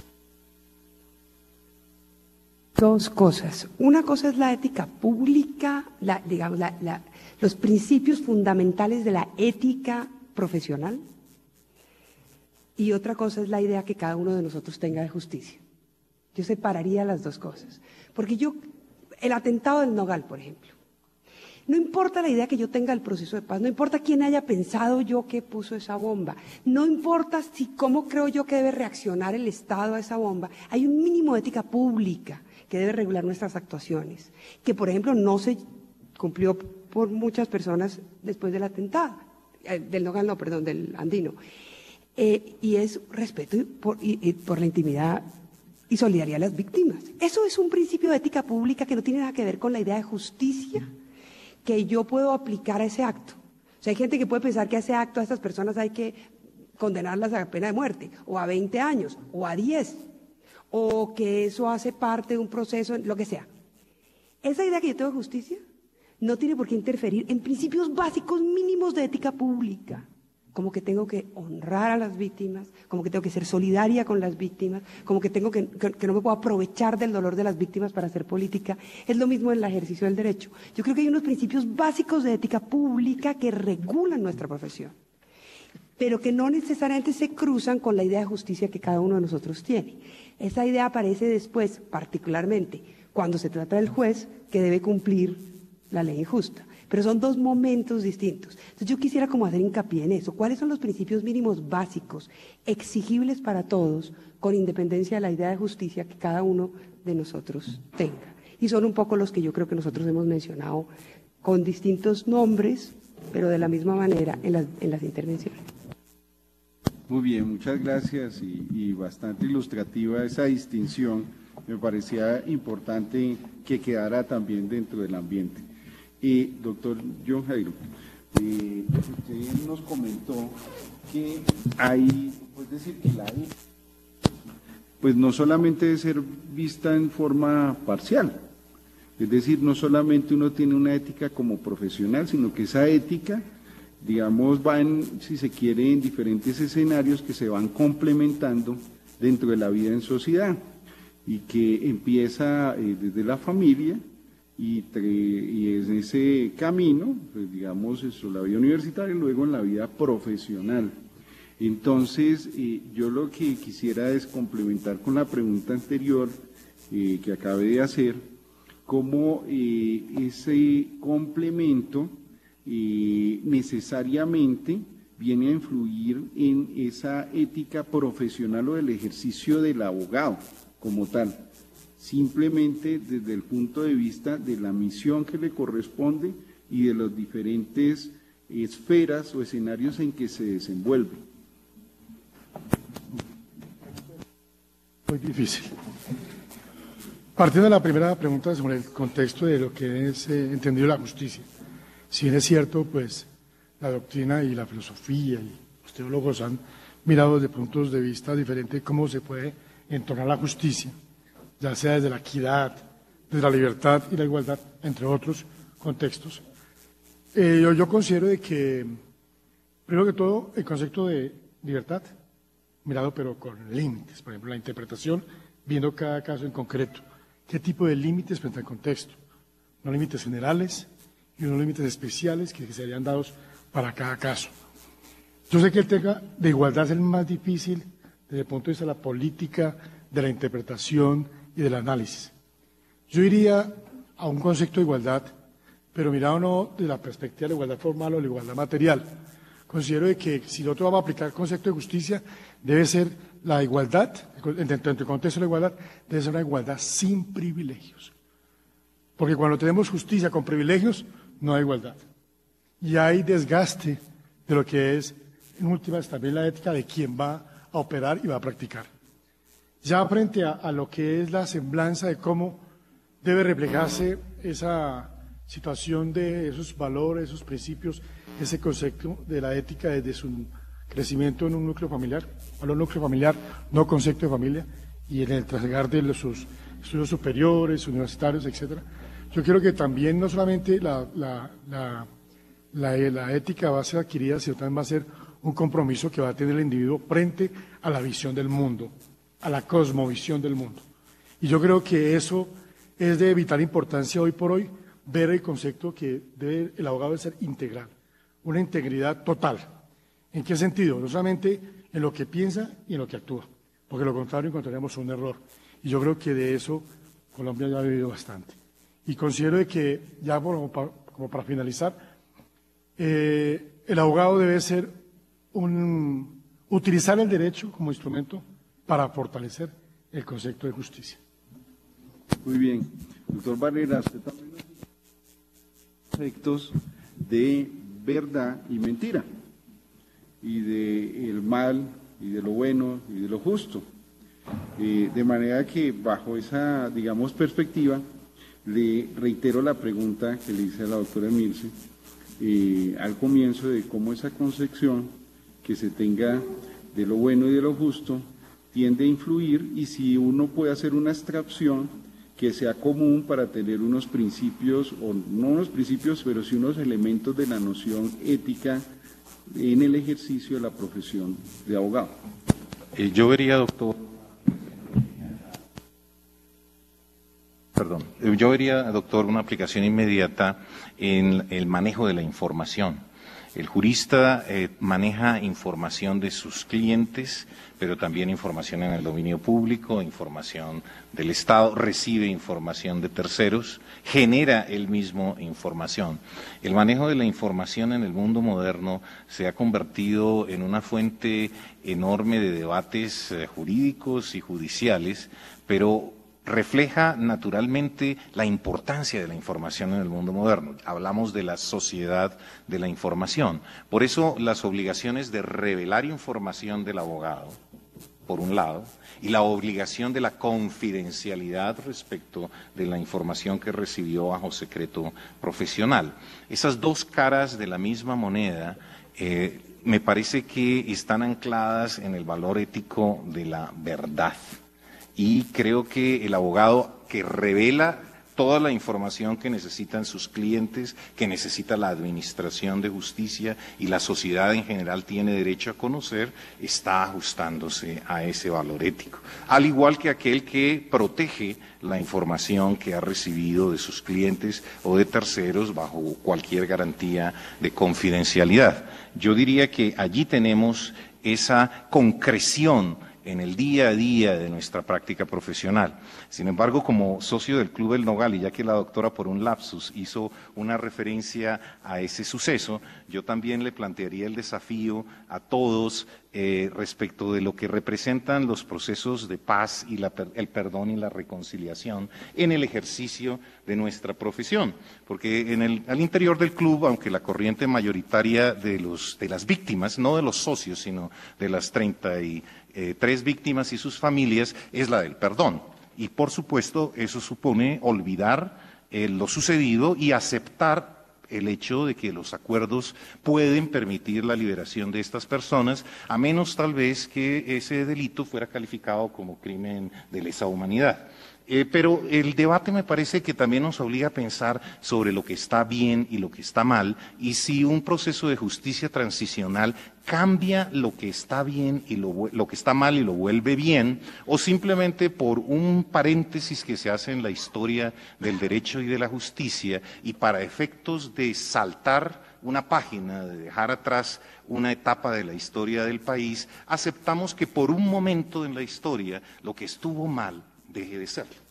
Dos cosas. Una cosa es la ética pública, los principios fundamentales de la ética profesional, y otra cosa es la idea que cada uno de nosotros tenga de justicia. Yo separaría las dos cosas. Porque el atentado del Nogal, por ejemplo, no importa la idea que yo tenga del proceso de paz, no importa quién haya pensado yo que puso esa bomba, no importa cómo creo yo que debe reaccionar el Estado a esa bomba, hay un mínimo de ética pública que debe regular nuestras actuaciones, que por ejemplo no se cumplió por muchas personas después del atentado, del Nogal no, perdón, del Andino, y es respeto por la intimidad y solidaridad de las víctimas. Eso es un principio de ética pública que no tiene nada que ver con la idea de justicia que yo puedo aplicar a ese acto. O sea, hay gente que puede pensar que a ese acto a estas personas hay que condenarlas a pena de muerte, o a 20 años, o a 10, o que eso hace parte de un proceso, lo que sea. Esa idea que yo tengo de justicia no tiene por qué interferir en principios básicos mínimos de ética pública. como que tengo que honrar a las víctimas, como que tengo que ser solidaria con las víctimas, como que tengo que no me puedo aprovechar del dolor de las víctimas para hacer política. Es lo mismo en el ejercicio del derecho. Yo creo que hay unos principios básicos de ética pública que regulan nuestra profesión, pero que no necesariamente se cruzan con la idea de justicia que cada uno de nosotros tiene. Esa idea aparece después, particularmente, cuando se trata del juez que debe cumplir la ley injusta. Pero son dos momentos distintos. Entonces yo quisiera como hacer hincapié en eso. ¿Cuáles son los principios mínimos básicos, exigibles para todos, con independencia de la idea de justicia que cada uno de nosotros tenga? Y son un poco los que yo creo que nosotros hemos mencionado con distintos nombres, pero de la misma manera en las intervenciones. Muy bien, muchas gracias y bastante ilustrativa esa distinción. Me parecía importante que quedara también dentro del ambiente. Doctor John Jairo, usted nos comentó que hay, es decir, que la ética, pues no solamente debe ser vista en forma parcial, es decir, no solamente uno tiene una ética como profesional, sino que esa ética, digamos, va si se quiere, en diferentes escenarios que se van complementando dentro de la vida en sociedad y que empieza desde la familia. Y en ese camino, pues digamos, eso, la vida universitaria y luego en la vida profesional. Entonces, yo lo que quisiera es complementar con la pregunta anterior que acabé de hacer, cómo ese complemento necesariamente viene a influir en esa ética profesional o del ejercicio del abogado como tal. Simplemente desde el punto de vista de la misión que le corresponde y de las diferentes esferas o escenarios en que se desenvuelve. Muy difícil. Partiendo de la primera pregunta sobre el contexto de lo que es entendido la justicia, si bien es cierto, pues la doctrina y la filosofía y los teólogos han mirado desde puntos de vista diferentes cómo se puede entornar la justicia, ya sea desde la equidad, desde la libertad y la igualdad, entre otros contextos. Yo considero de que, primero que todo, el concepto de libertad, mirado pero con límites, por ejemplo, la interpretación, viendo cada caso en concreto, qué tipo de límites frente al contexto, no límites generales y unos límites especiales que serían dados para cada caso. Yo sé que el tema de igualdad es el más difícil desde el punto de vista de la política, de la interpretación y del análisis. Yo iría a un concepto de igualdad, pero mirado no de la perspectiva de la igualdad formal o de la igualdad material. Considero de que si nosotros vamos a aplicar el concepto de justicia, debe ser la igualdad, dentro del contexto de la igualdad, debe ser una igualdad sin privilegios. Porque cuando tenemos justicia con privilegios, no hay igualdad. Y hay desgaste de lo que es, en últimas, también la ética de quién va a operar y va a practicar. Ya frente a lo que es la semblanza de cómo debe reflejarse esa situación de esos valores, esos principios, ese concepto de la ética desde su crecimiento en un núcleo familiar, hablo de núcleo familiar, no concepto de familia, y en el traslladar de sus estudios superiores, universitarios, etcétera. Yo creo que también no solamente la ética va a ser adquirida, sino también va a ser un compromiso que va a tener el individuo frente a la visión del mundo, a la cosmovisión del mundo. Y yo creo que eso es de vital importancia hoy por hoy, ver el concepto que debe el abogado ser integral, una integridad total. ¿En qué sentido? No solamente en lo que piensa y en lo que actúa, porque lo contrario encontraríamos un error. Y yo creo que de eso Colombia ya ha vivido bastante. Y considero de que, ya como para finalizar, el abogado debe ser utilizar el derecho como instrumento para fortalecer el concepto de justicia. Muy bien. Doctor Barrera, usted también nos dice aspectos de verdad y mentira, y de el mal, y de lo bueno, y de lo justo. De manera que bajo esa, digamos, perspectiva, le reitero la pregunta que le hice a la doctora Milce al comienzo de cómo esa concepción que se tenga de lo bueno y de lo justo tiende a influir y si uno puede hacer una abstracción que sea común para tener unos principios, o no unos principios, pero sí unos elementos de la noción ética en el ejercicio de la profesión de abogado. Yo vería, doctor, una aplicación inmediata en el manejo de la información. El jurista maneja información de sus clientes, pero también información en el dominio público, información del Estado, recibe información de terceros, genera él mismo información. El manejo de la información en el mundo moderno se ha convertido en una fuente enorme de debates jurídicos y judiciales, pero refleja naturalmente la importancia de la información en el mundo moderno. Hablamos de la sociedad de la información. Por eso las obligaciones de revelar información del abogado, por un lado, y la obligación de la confidencialidad respecto de la información que recibió bajo secreto profesional. Esas dos caras de la misma moneda me parece que están ancladas en el valor ético de la verdad. Y creo que el abogado que revela toda la información que necesitan sus clientes, que necesita la administración de justicia y la sociedad en general tiene derecho a conocer, está ajustándose a ese valor ético. Al igual que aquel que protege la información que ha recibido de sus clientes o de terceros bajo cualquier garantía de confidencialidad. Yo diría que allí tenemos esa concreción en el día a día de nuestra práctica profesional. Sin embargo, como socio del Club El Nogal, y ya que la doctora por un lapsus hizo una referencia a ese suceso, yo también le plantearía el desafío a todos respecto de lo que representan los procesos de paz y el perdón y la reconciliación en el ejercicio de nuestra profesión. Porque al interior del club, aunque la corriente mayoritaria de las víctimas, no de los socios, sino de las 33 víctimas y sus familias, es la del perdón. Y por supuesto eso supone olvidar lo sucedido y aceptar el hecho de que los acuerdos pueden permitir la liberación de estas personas, a menos tal vez que ese delito fuera calificado como crimen de lesa humanidad. Pero el debate me parece que también nos obliga a pensar sobre lo que está bien y lo que está mal, y si un proceso de justicia transicional cambia lo que está bien y lo que está mal y lo vuelve bien, o simplemente por un paréntesis que se hace en la historia del derecho y de la justicia, y para efectos de saltar una página, de dejar atrás una etapa de la historia del país, aceptamos que por un momento en la historia lo que estuvo mal deje de serlo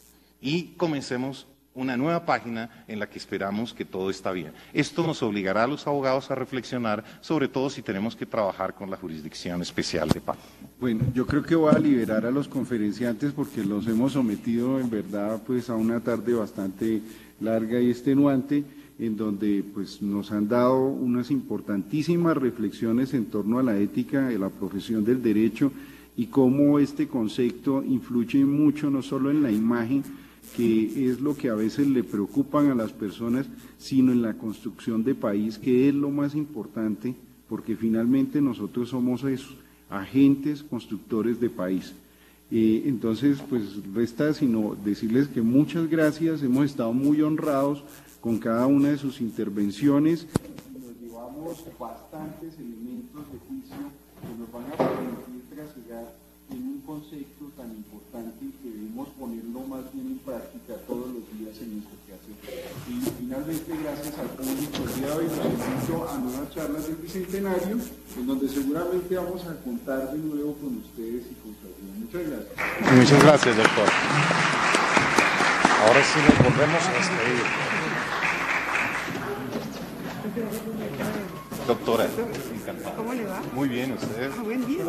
y comencemos una nueva página en la que esperamos que todo está bien. Esto nos obligará a los abogados a reflexionar, sobre todo si tenemos que trabajar con la Jurisdicción Especial de Paz. Bueno, yo creo que voy a liberar a los conferenciantes porque los hemos sometido en verdad pues a una tarde bastante larga y extenuante, en donde pues nos han dado unas importantísimas reflexiones en torno a la ética de la profesión del derecho y cómo este concepto influye mucho no solo en la imagen, que es lo que a veces le preocupan a las personas, sino en la construcción de país, que es lo más importante, porque finalmente nosotros somos esos, agentes constructores de país. Entonces, pues resta sino decirles que muchas gracias, hemos estado muy honrados con cada una de sus intervenciones, nos llevamos bastantes elementos de juicio que nos van a permitir trasegar en un concepto tan importante que debemos ponerlo más bien en práctica todos los días en nuestro quehacer. Y finalmente, gracias al público el día de hoy, los invito a nuevas charlas del Bicentenario, en donde seguramente vamos a contar de nuevo con ustedes y con su ayuda. Muchas gracias. Muchas gracias, doctor. Ahora sí nos volvemos a despedir. Doctora, encantado. ¿Cómo le va? Muy bien, ¿ustedes? Bien, bien.